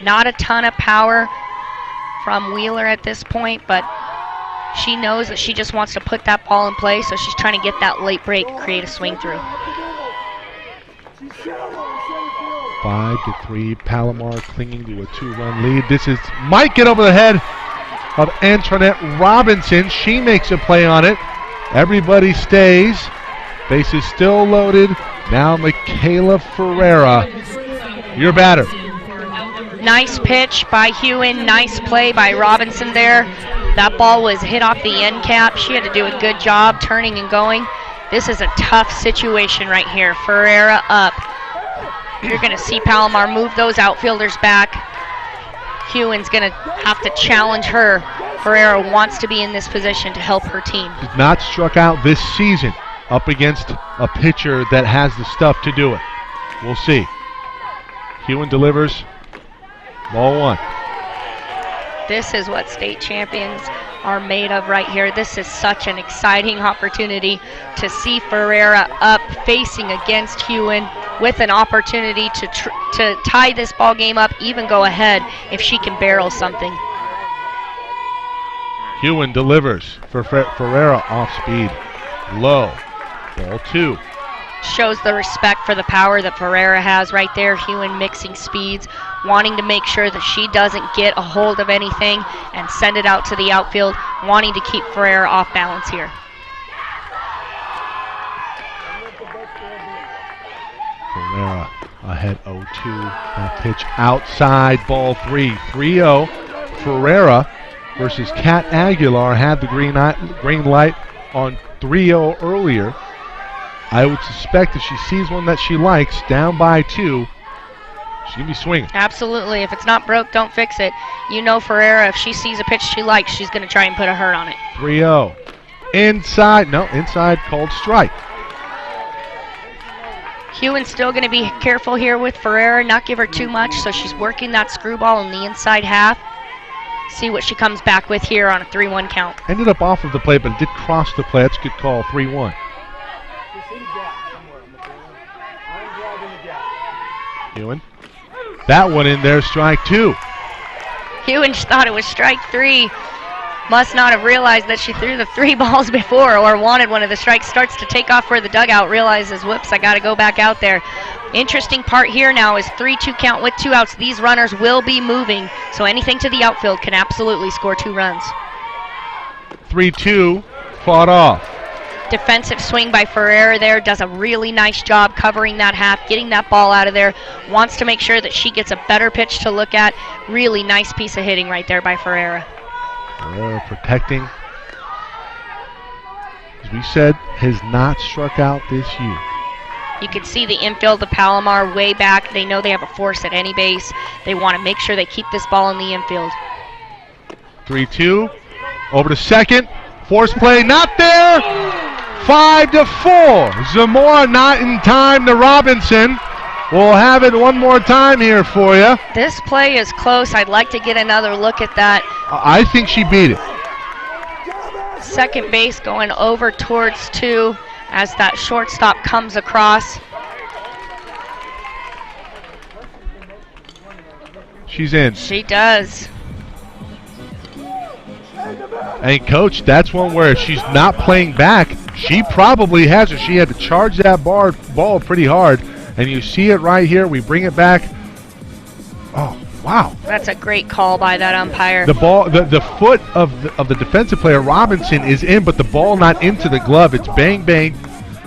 Not a ton of power from Wheeler at this point, but she knows that she just wants to put that ball in play, so she's trying to get that late break, create a swing through. 5-3, Palomar clinging to a 2-run lead. This might get over the head of Antoinette Robinson. She makes a play on it. Everybody stays. Bases still loaded. Now Michaela Ferreira, your batter. Nice pitch by Hewen. Nice play by Robinson there. That ball was hit off the end cap. She had to do a good job turning and going. This is a tough situation right here. Ferreira up. You're going to see Palomar move those outfielders back. Hewen's going to have to challenge her. Ferreira wants to be in this position to help her team. She's not struck out this season up against a pitcher that has the stuff to do it. We'll see. Hewen delivers. Ball 1. This is what state champions are made of right here. This is such an exciting opportunity to see Ferreira up facing against Hewen with an opportunity to tie this ball game up, even go ahead if she can barrel something. Hewen delivers for Ferreira off speed. Low. Ball 2. Shows the respect for the power that Ferreira has right there. Hewen mixing speeds, wanting to make sure that she doesn't get a hold of anything and send it out to the outfield, wanting to keep Ferreira off balance here. Ferreira ahead 0-2. That pitch outside, ball 3. 3-0. Ferreira versus Kat Aguilar had the green light on 3-0 earlier. I would suspect if she sees one that she likes, down by 2, she's going to be swinging. Absolutely. If it's not broke, don't fix it. You know Ferreira, if she sees a pitch she likes, she's going to try and put a hurt on it. 3-0. Inside called strike. Hewen's still going to be careful here with Ferreira, not give her too much, so she's working that screwball in the inside half. See what she comes back with here on a 3-1 count. Ended up off of the plate, but it did cross the plate. That's a good call, 3-1. Hewen. That one in there, strike 2. Hewen thought it was strike 3. must not have realized that she threw the 3 balls before or wanted one of the strikes. Starts to take off for the dugout, realizes, whoops, I got to go back out there. Interesting part here now is 3-2 count with 2 outs. These runners will be moving, so anything to the outfield can absolutely score 2 runs. 3-2, fought off. Defensive swing by Ferreira there, does a really nice job covering that half, getting that ball out of there. Wants to make sure that she gets a better pitch to look at. Really nice piece of hitting right there by Ferreira. Ferreira protecting. As we said, has not struck out this year. You can see the infield of Palomar way back. They know they have a force at any base. They want to make sure they keep this ball in the infield. 3-2, over to second. Force play, not there. 5-4. Zamora not in time to Robinson. We'll have it one more time here for you. This play is close. I'd like to get another look at that. I think she beat it. Second base going over towards 2 as that shortstop comes across. She's in. She does. And coach, that's one where if she's not playing back, she probably has it. She had to charge that ball pretty hard. And you see it right here. We bring it back. Oh, wow. That's a great call by that umpire. The ball, the foot of the defensive player, Robinson, is in, but the ball not into the glove. It's bang, bang.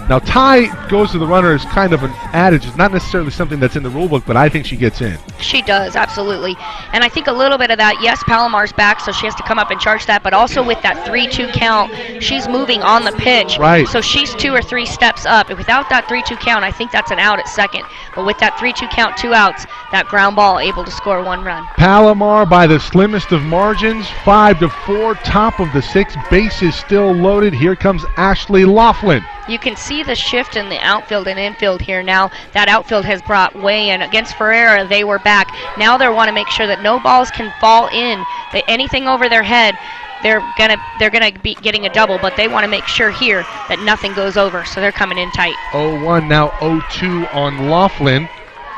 Now, tie goes to the runner is kind of an adage. It's not necessarily something that's in the rule book, but I think she gets in. She does, absolutely. And I think a little bit of that, yes, Palomar's back, so she has to come up and charge that, but also with that 3-2 count, she's moving on the pitch. Right. So she's 2 or 3 steps up. And without that 3-2 count, I think that's an out at second. But with that 3-2 count, 2 outs, that ground ball able to score 1 run. Palomar by the slimmest of margins, 5-4, top of the 6th, base is still loaded. Here comes Ashley Laughlin. You can see the shift in the outfield and infield here now. That outfield has brought way in. Against Ferreira, they were back. Now they want to make sure that no balls can fall in. Anything over their head, they're gonna be getting a double, but they want to make sure here that nothing goes over, so they're coming in tight. 0-1, now 0-2 on Laughlin.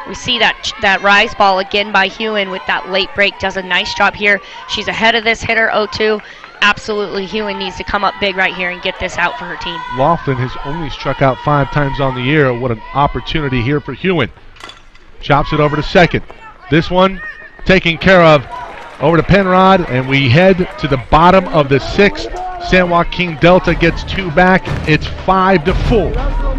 We see that rise ball again by Hewen with that late break. Does a nice job here. She's ahead of this hitter, 0-2. Absolutely, Hewen needs to come up big right here and get this out for her team. Laughlin has only struck out 5 times on the year. What an opportunity here for Hewen. Chops it over to second. This one taken care of. Over to Penrod, and we head to the bottom of the 6th. San Joaquin Delta gets 2 back. It's 5-4.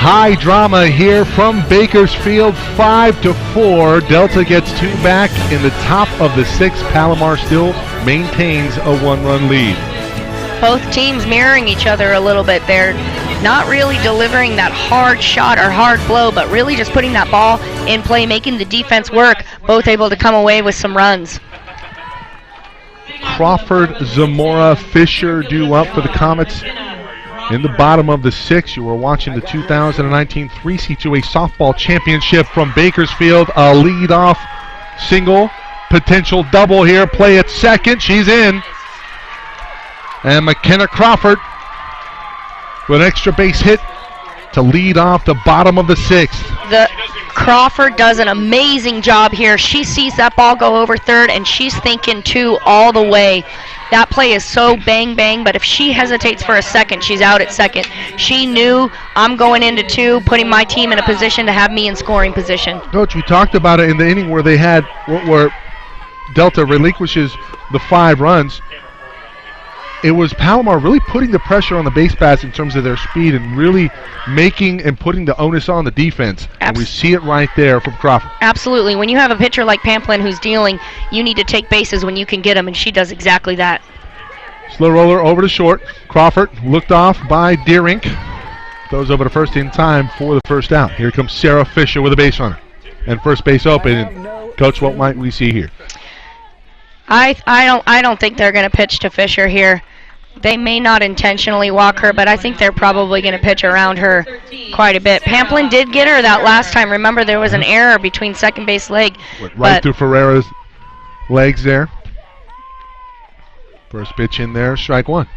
High drama here from Bakersfield, 5-4. Delta gets 2 back in the top of the 6th. Palomar still maintains a 1-run lead. Both teams mirroring each other a little bit. They're not really delivering that hard shot or hard blow, but really just putting that ball in play, making the defense work. Both able to come away with some runs. Crawford, Zamora, Fisher due up for the Comets. In the bottom of the 6, you are watching the 2019 3C2A Softball Championship from Bakersfield. A lead-off single, potential double here. Play at second. She's in. And McKenna Crawford with an extra base hit to lead off the bottom of the 6th. The Crawford does an amazing job here. She sees that ball go over third, and she's thinking 2 all the way. That play is so bang, bang, but if she hesitates for a second, she's out at second. She knew, I'm going into 2, putting my team in a position to have me in scoring position. Coach, we talked about it in the inning where they had, where Delta relinquishes the 5 runs. It was Palomar really putting the pressure on the base paths in terms of their speed and really making and putting the onus on the defense. And we see it right there from Crawford. Absolutely. When you have a pitcher like Pamplin who's dealing, you need to take bases when you can get them, and she does exactly that. Slow roller over to short. Crawford looked off by Deerink. Throws over to first in time for the first out. Here comes Sarah Fisher with a base runner. And first base open. And Coach, what might we see here? I don't think they're going to pitch to Fisher here. They may not intentionally walk her, but I think they're probably going to pitch around her quite a bit. Pamplin did get her that last time. Remember, there was an error between second base leg. Went right through Ferreira's legs there. First pitch in there, strike 1.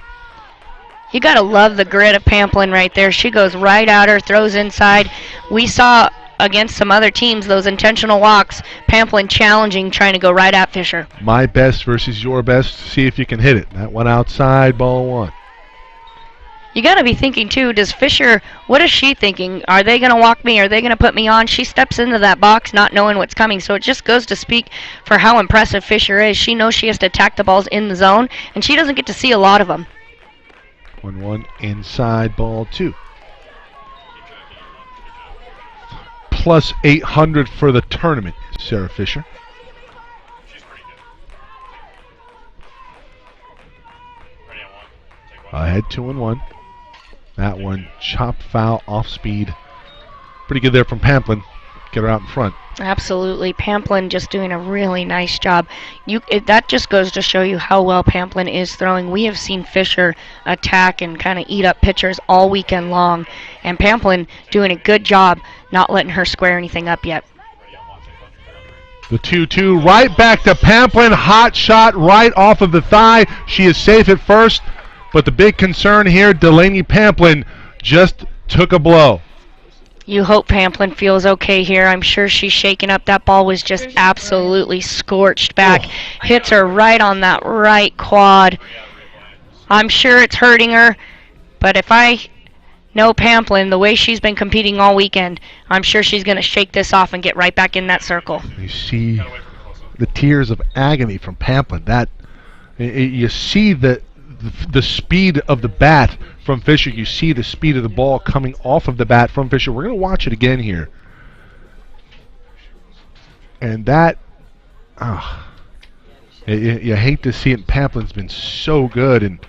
You got to love the grit of Pamplin right there. She goes right at her, throws inside. We saw against some other teams those intentional walks, Pamplin challenging, trying to go right at Fisher. My best versus your best. See if you can hit it. That one outside, ball 1. You got to be thinking, too, does Fisher, what is she thinking? Are they going to walk me? Are they going to put me on? She steps into that box not knowing what's coming, so it just goes to speak for how impressive Fisher is. She knows she has to attack the balls in the zone, and she doesn't get to see a lot of them. 1-1 inside, ball 2. Plus 800 for the tournament, Sarah Fisher. Ahead 2-1. That one chop foul off speed. Pretty good there from Pamplin. Get her out in front. Absolutely. Pamplin just doing a really nice job. That just goes to show you how well Pamplin is throwing. We have seen Fisher attack and kind of eat up pitchers all weekend long, and Pamplin doing a good job not letting her square anything up yet. The 2-2 right back to Pamplin. Hot shot right off of the thigh. She is safe at first, but the big concern here, Delaney Pamplin just took a blow. You hope Pamplin feels okay here. I'm sure she's shaking up. That ball was just absolutely scorched back. Hits her right on that right quad. I'm sure it's hurting her, but if I know Pamplin, the way she's been competing all weekend, I'm sure she's going to shake this off and get right back in that circle. You see the tears of agony from Pamplin. You see the speed of the bat from Fisher. You see the speed of the ball coming off of the bat from Fisher. We're going to watch it again here. And that, you hate to see it. Pamplin's been so good. And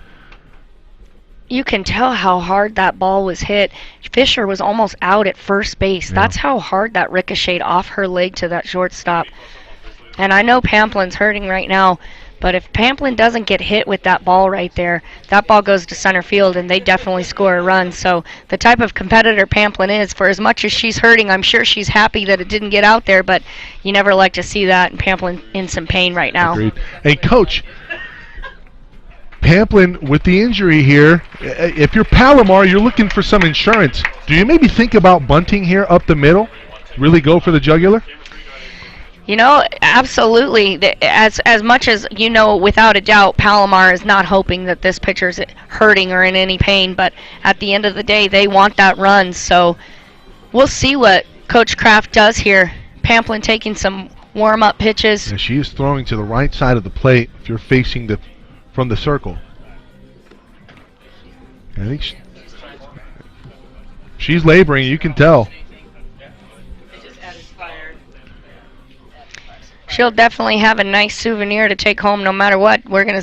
you can tell how hard that ball was hit. Fisher was almost out at first base. Yeah. That's how hard that ricocheted off her leg to that shortstop. And I know Pamplin's hurting right now, but if Pamplin doesn't get hit with that ball right there, that ball goes to center field and they definitely score a run. So the type of competitor Pamplin is, for as much as she's hurting, I'm sure she's happy that it didn't get out there, but you never like to see that, and Pamplin in some pain right now. Agreed. Hey, Coach, Pamplin with the injury here, if you're Palomar, you're looking for some insurance. Do you maybe think about bunting here up the middle? Really go for the jugular? You know, absolutely. As much as, you know, without a doubt, Palomar is not hoping that this pitcher's hurting or in any pain, but at the end of the day, they want that run. So we'll see what Coach Kraft does here. Pamplin taking some warm-up pitches. Yeah, she is throwing to the right side of the plate if you're facing from the circle. I think she's laboring, you can tell. She'll definitely have a nice souvenir to take home no matter what.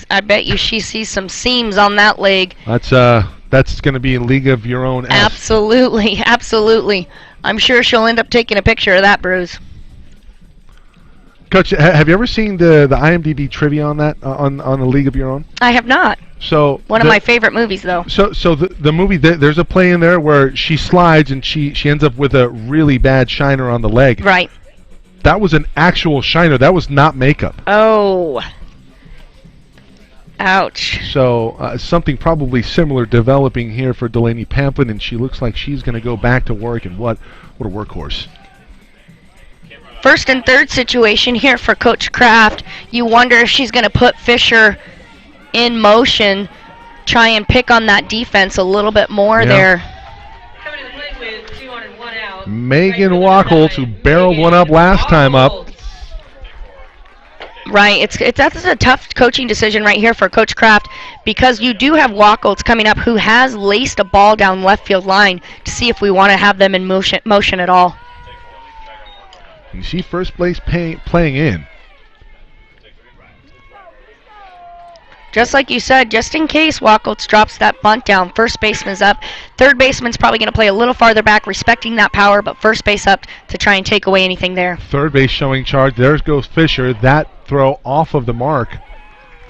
I bet you she sees some seams on that leg. That's gonna be in League of Your Own. Absolutely, absolutely. I'm sure she'll end up taking a picture of that bruise. Coach, have you ever seen the IMDb trivia on that on the League of Your Own? I have not. So One of my favorite movies, though. So the movie, there's a play in there where she slides and she ends up with a really bad shiner on the leg. Right. That was an actual shiner. That was not makeup. Oh. Ouch. So something probably similar developing here for Delaney Pamplin, and she looks like she's going to go back to work. And what a workhorse. First and third situation here for Coach Kraft. You wonder if she's going to put Fisher in motion, try and pick on that defense a little bit more there. Coming to the plate with 201 out. Megan Wacholtz, who barreled one up last time up. Right, that's a tough coaching decision right here for Coach Kraft, because you do have Wacholtz coming up who has laced a ball down left field line to see if we want to have them in motion at all. You see first base playing in. Just like you said, just in case Wacholtz drops that bunt down, first baseman's up. Third baseman's probably going to play a little farther back, respecting that power, but first base up to try and take away anything there. Third base showing charge. There goes Fisher. That throw off of the mark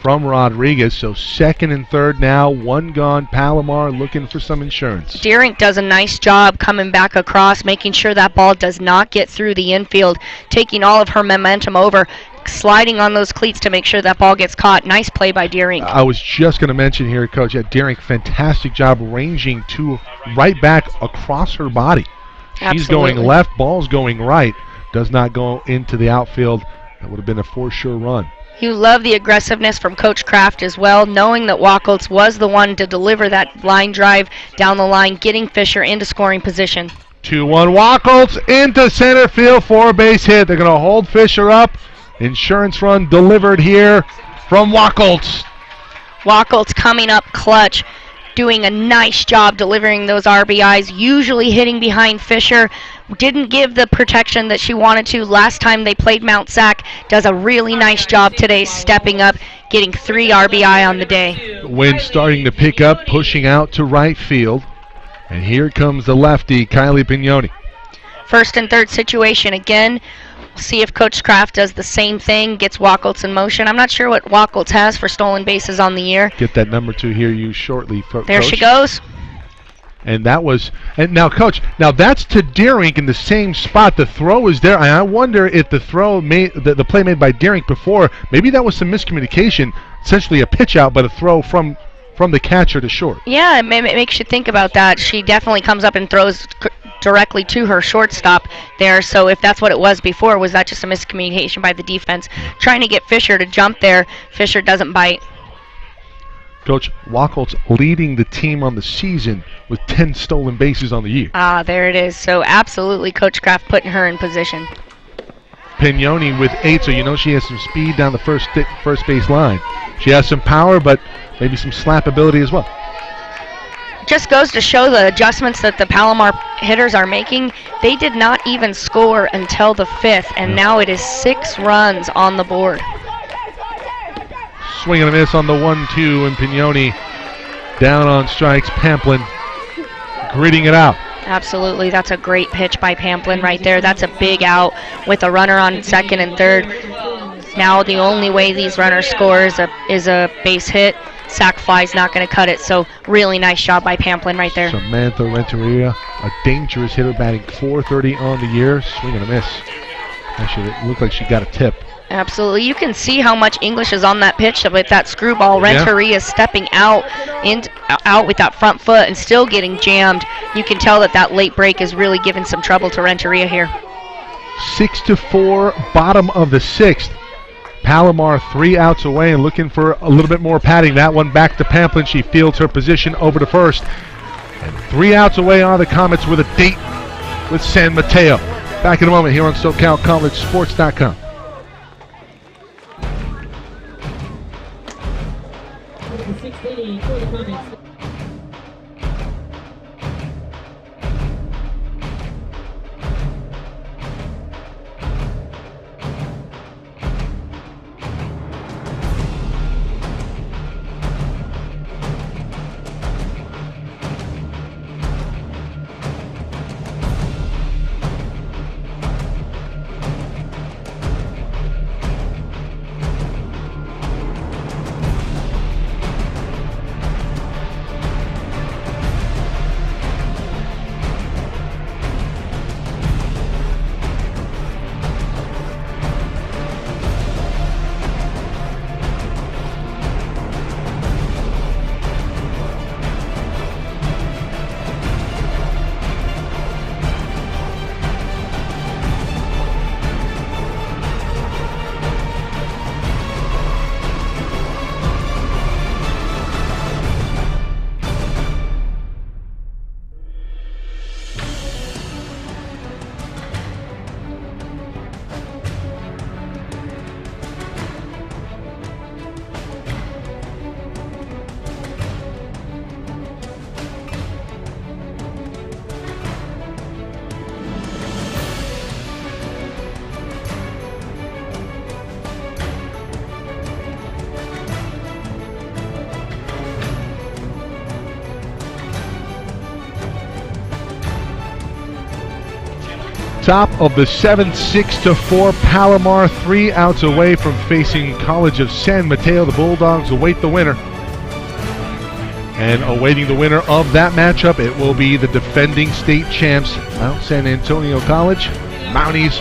from Rodriguez. So second and third now, one gone. Palomar looking for some insurance. Deering does a nice job coming back across, making sure that ball does not get through the infield, taking all of her momentum over, sliding on those cleats to make sure that ball gets caught. Nice play by Deering. I was just going to mention here, Coach, Deering, fantastic job ranging to right back across her body. She's Absolutely. going left, ball's going right. Does not go into the outfield. That would have been a for sure run. You love the aggressiveness from Coach Kraft as well, knowing that Wacholtz was the one to deliver that line drive down the line, getting Fisher into scoring position. 2-1 Wacholtz into center field for a base hit. They're going to hold Fisher up. Insurance run delivered here from Wacholtz. Wacholtz coming up clutch, doing a nice job delivering those RBIs, usually hitting behind Fisher. Didn't give the protection that she wanted to last time they played Mount Sac. Does a really nice job today stepping up, getting 3 RBI on the day. Wind starting to pick up, pushing out to right field. And here comes the lefty, Kylie Pignoni. First and third situation again. We'll see if Coach Kraft does the same thing, gets Wacholtz in motion. I'm not sure what Wacholtz has for stolen bases on the year. Get that number 2 here used shortly, Coach. There she goes. And that was, and now, Coach, now that's to Deering in the same spot. The throw is there. I wonder if the throw made, the play made by Deering before, maybe that was some miscommunication, essentially a pitch out, but a throw from the catcher to short. Yeah, it makes you think about that. She definitely comes up and throws directly to her shortstop there. So if that's what it was before, was that just a miscommunication by the defense? Trying to get Fisher to jump there. Fisher doesn't bite. Coach, Wacholtz leading the team on the season with 10 stolen bases on the year. Ah, there it is. So absolutely Coach Kraft putting her in position. Pignoni with 8, so you know she has some speed down the first base line. She has some power, but maybe some slap ability as well. Just goes to show the adjustments that the Palomar hitters are making. They did not even score until the 5th, and now it is 6 runs on the board. Swing and a miss on the 1-2, and Pignoni down on strikes. Pamplin gritting it out. Absolutely, that's a great pitch by Pamplin right there. That's a big out with a runner on second and third. Now the only way these runners score is a base hit. Sac fly's not going to cut it, so really nice job by Pamplin right there. Samantha Renteria, a dangerous hitter, batting .430 on the year. Swing and a miss. Actually, it looked like she got a tip. Absolutely. You can see how much English is on that pitch with that screwball. Renteria stepping out with that front foot and still getting jammed. You can tell that late break is really giving some trouble to Renteria here. 6-4, bottom of the 6th. Palomar 3 outs away and looking for a little bit more padding. That one back to Pamplin. She fields her position over to first. And 3 outs away are the Comets with a date with San Mateo. Back in a moment here on SoCalCollegeSports.com. Top of the 7th, 6-4. Palomar 3 outs away from facing College of San Mateo. The Bulldogs await the winner. And awaiting the winner of that matchup, it will be the defending state champs, Mount San Antonio College. Mounties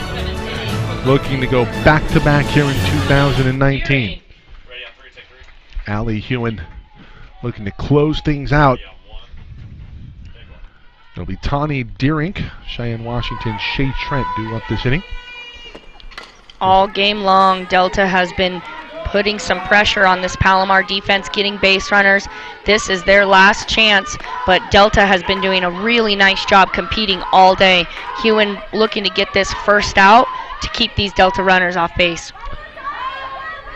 looking to go back-to-back here in 2019. Allie Hewen looking to close things out. It'll be Tawny Deerink, Cheyenne Washington, Shea Trent due up this inning. All game long, Delta has been putting some pressure on this Palomar defense, getting base runners. This is their last chance, but Delta has been doing a really nice job competing all day. Hewen looking to get this first out to keep these Delta runners off base.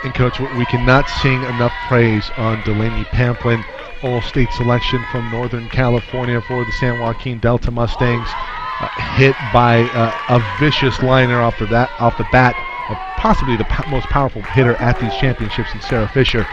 And Coach, we cannot sing enough praise on Delaney Pamplin, All-State selection from Northern California for the San Joaquin Delta Mustangs. Hit by a vicious liner off the bat. Possibly the most powerful hitter at these championships in Sarah Fisher.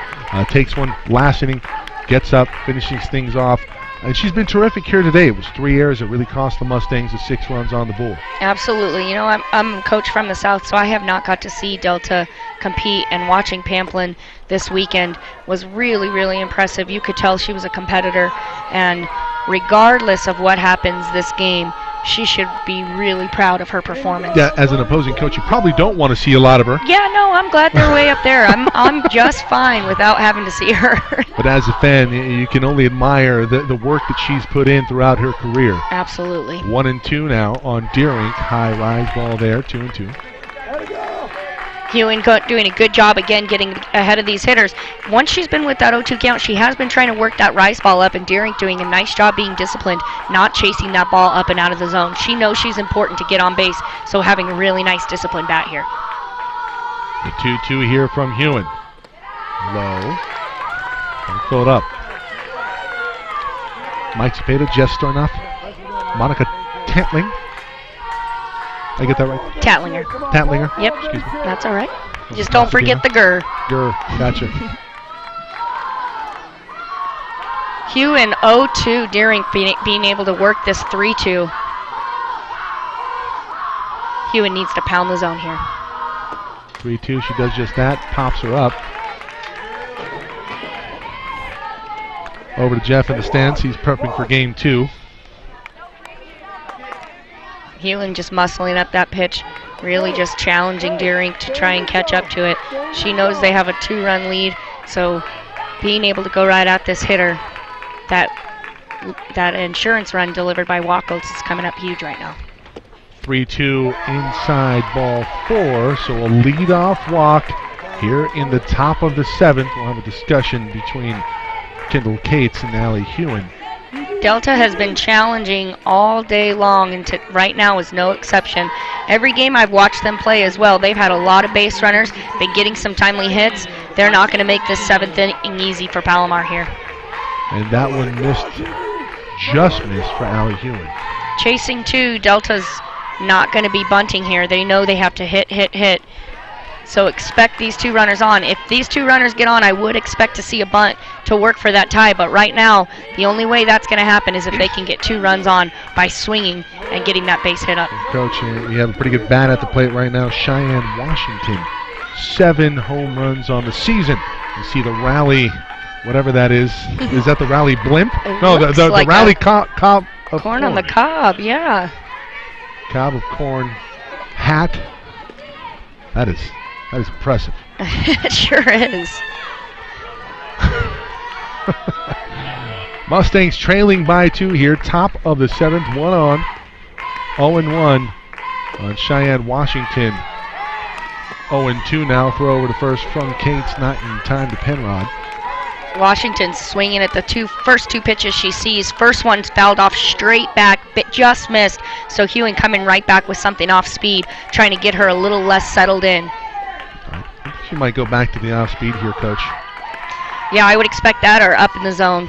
Takes one last inning, gets up, finishes things off. And she's been terrific here today. It was 3 errors. It really cost the Mustangs the 6 runs on the board. Absolutely. You know, I'm a coach from the South, so I have not got to see Delta compete, and watching Pamplin this weekend was really, really impressive. You could tell she was a competitor, and regardless of what happens this game, she should be really proud of her performance. Yeah, as an opposing coach, you probably don't want to see a lot of her. Yeah, no, I'm glad they're way up there. I'm just fine without having to see her. But as a fan, you can only admire the work that she's put in throughout her career. Absolutely. 1-2 now on Deerink. High rise ball there, 2-2. Hewen doing a good job again getting ahead of these hitters. Once she's been with that 0-2 count, she has been trying to work that rise ball up, and Deerink doing a nice job being disciplined, not chasing that ball up and out of the zone. She knows she's important to get on base, so having a really nice disciplined bat here. The 2-2 here from Hewen. Low. Don't fill it up. Mike Cepeda, Jess Stornoff, Monica Tantling. I get that right? Tatlinger. Tatlinger. Yep. Excuse me. That's all right. Just don't forget the GER. GER. Gotcha. Hewen 0-2. Deerink being able to work this 3-2. Hewen needs to pound the zone here. 3-2. She does just that. Pops her up. Over to Jeff in the stands. He's prepping for game 2. Hewen just muscling up that pitch, really just challenging Deerink to try and catch up to it. She knows they have a 2-run lead, so being able to go right at this hitter, that insurance run delivered by Wackles is coming up huge right now. 3-2 inside ball 4, so a leadoff walk here in the top of the 7th. We'll have a discussion between Kendall Cates and Allie Hewen. Delta has been challenging all day long, and right now is no exception. Every game I've watched them play as well, they've had a lot of base runners, been getting some timely hits. They're not going to make this 7th inning easy for Palomar here. And that one just missed for Allie Hewen. Chasing 2, Delta's not going to be bunting here. They know they have to hit. So expect these 2 runners on. If these 2 runners get on, I would expect to see a bunt to work for that tie. But right now, the only way that's going to happen is if they can get 2 runs on by swinging and getting that base hit up. Coach, you have a pretty good bat at the plate right now. Cheyenne Washington, 7 home runs on the season. You see the rally, whatever that is. Is that the rally blimp? No, the like rally cob of corn on the cob, yeah. Cob of corn hat. That is impressive. It sure is. Mustangs trailing by 2 here. Top of the 7th, 1 on. 0-1 on Cheyenne Washington. 0-2 now. Throw over to first from Cates. Not in time to Penrod. Washington's swinging at the first two pitches she sees. First one's fouled off straight back, but just missed. So Hewen coming right back with something off speed, trying to get her a little less settled in. I think she might go back to the off speed here, Coach. Yeah, I would expect that, or up in the zone.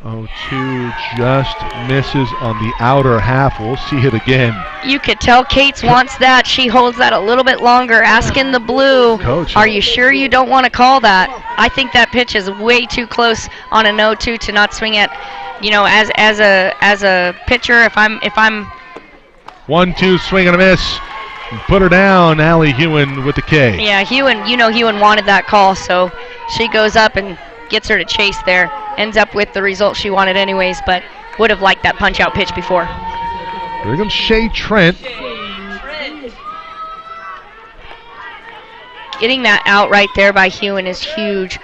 0-2 just misses on the outer half. We'll see it again. You could tell Cates wants that. She holds that a little bit longer, asking the blue, Coach, are you sure you don't want to call that? I think that pitch is way too close on an 0-2 to not swing it. You know, as a pitcher, if I'm 1-2, swing and a miss. Put her down, Allie Hewen with the K. Yeah, Hewen wanted that call, so she goes up and gets her to chase there. Ends up with the result she wanted anyways, but would have liked that punch-out pitch before. Here comes Shea Trent. Getting that out right there by Hewen is huge.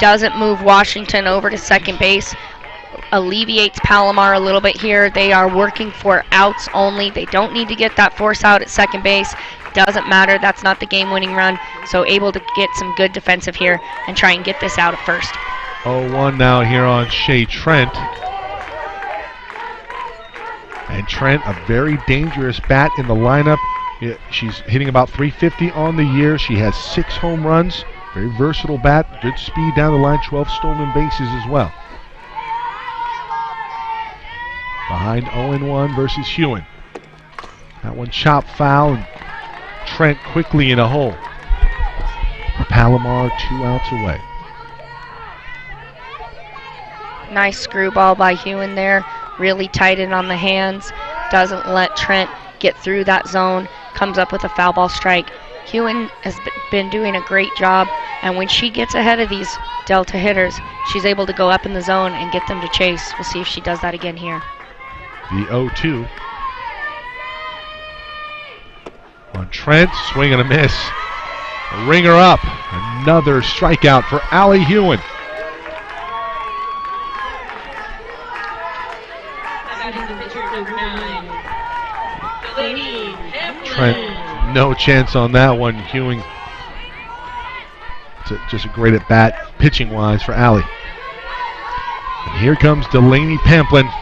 Doesn't move Washington over to second base. Alleviates Palomar a little bit here. They are working for outs only. They don't need to get that force out at second base. Doesn't matter. That's not the game-winning run. So able to get some good defensive here and try and get this out at first. 0-1 now here on Shea Trent. And Trent, a very dangerous bat in the lineup. She's hitting about 350 on the year. She has 6 home runs. Very versatile bat. Good speed down the line. 12 stolen bases as well. Behind 0-1 versus Hewen. That one chopped foul, and Trent quickly in a hole. Palomar 2 outs away. Nice screwball by Hewen there. Really tight in on the hands. Doesn't let Trent get through that zone. Comes up with a foul ball strike. Hewen has been doing a great job, and when she gets ahead of these Delta hitters, she's able to go up in the zone and get them to chase. We'll see if she does that again here. The 0-2. On Trent, swing and a miss. A ringer up. Another strikeout for Allie Hewen. Trent, no chance on that one. Hewen, just a great at bat, pitching wise for Allie. And here comes Delaney Pamplin.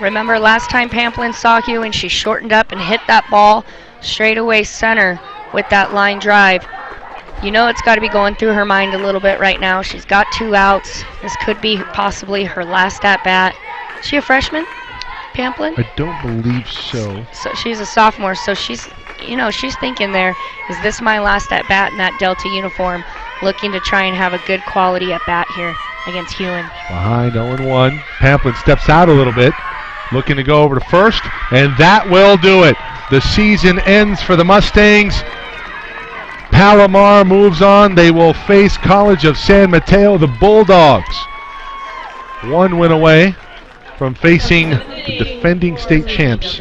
Remember last time Pamplin saw Hewen, she shortened up and hit that ball straight away center with that line drive. You know it's got to be going through her mind a little bit right now. She's got 2 outs. This could be possibly her last at-bat. Is she a freshman, Pamplin? I don't believe so. So she's a sophomore, so she's thinking there, is this my last at-bat in that Delta uniform? Looking to try and have a good quality at-bat here against Hewen. Behind 0-1. Pamplin steps out a little bit. Looking to go over to first, and that will do it. The season ends for the Mustangs. Palomar moves on. They will face College of San Mateo, the Bulldogs. 1 win away from facing the defending state champs.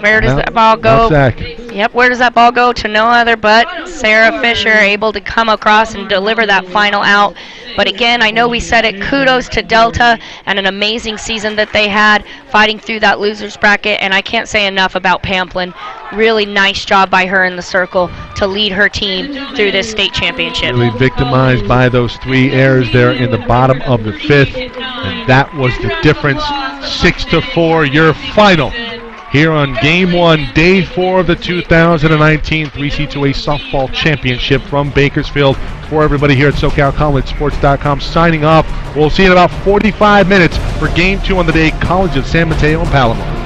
Where does that ball go? Zach. Yep, where does that ball go? To no other but Sarah Fisher, able to come across and deliver that final out. But again, I know we said it, kudos to Delta and an amazing season that they had fighting through that loser's bracket, and I can't say enough about Pamplin. Really nice job by her in the circle to lead her team through this state championship. Really victimized by those 3 errors there in the bottom of the 5th, and that was the difference. 6-4, your final here on Game 1, Day 4 of the 2019 3C2A Softball Championship from Bakersfield. For everybody here at SoCalCollegeSports.com, signing off. We'll see you in about 45 minutes for Game 2 on the day, College of San Mateo and Palomar.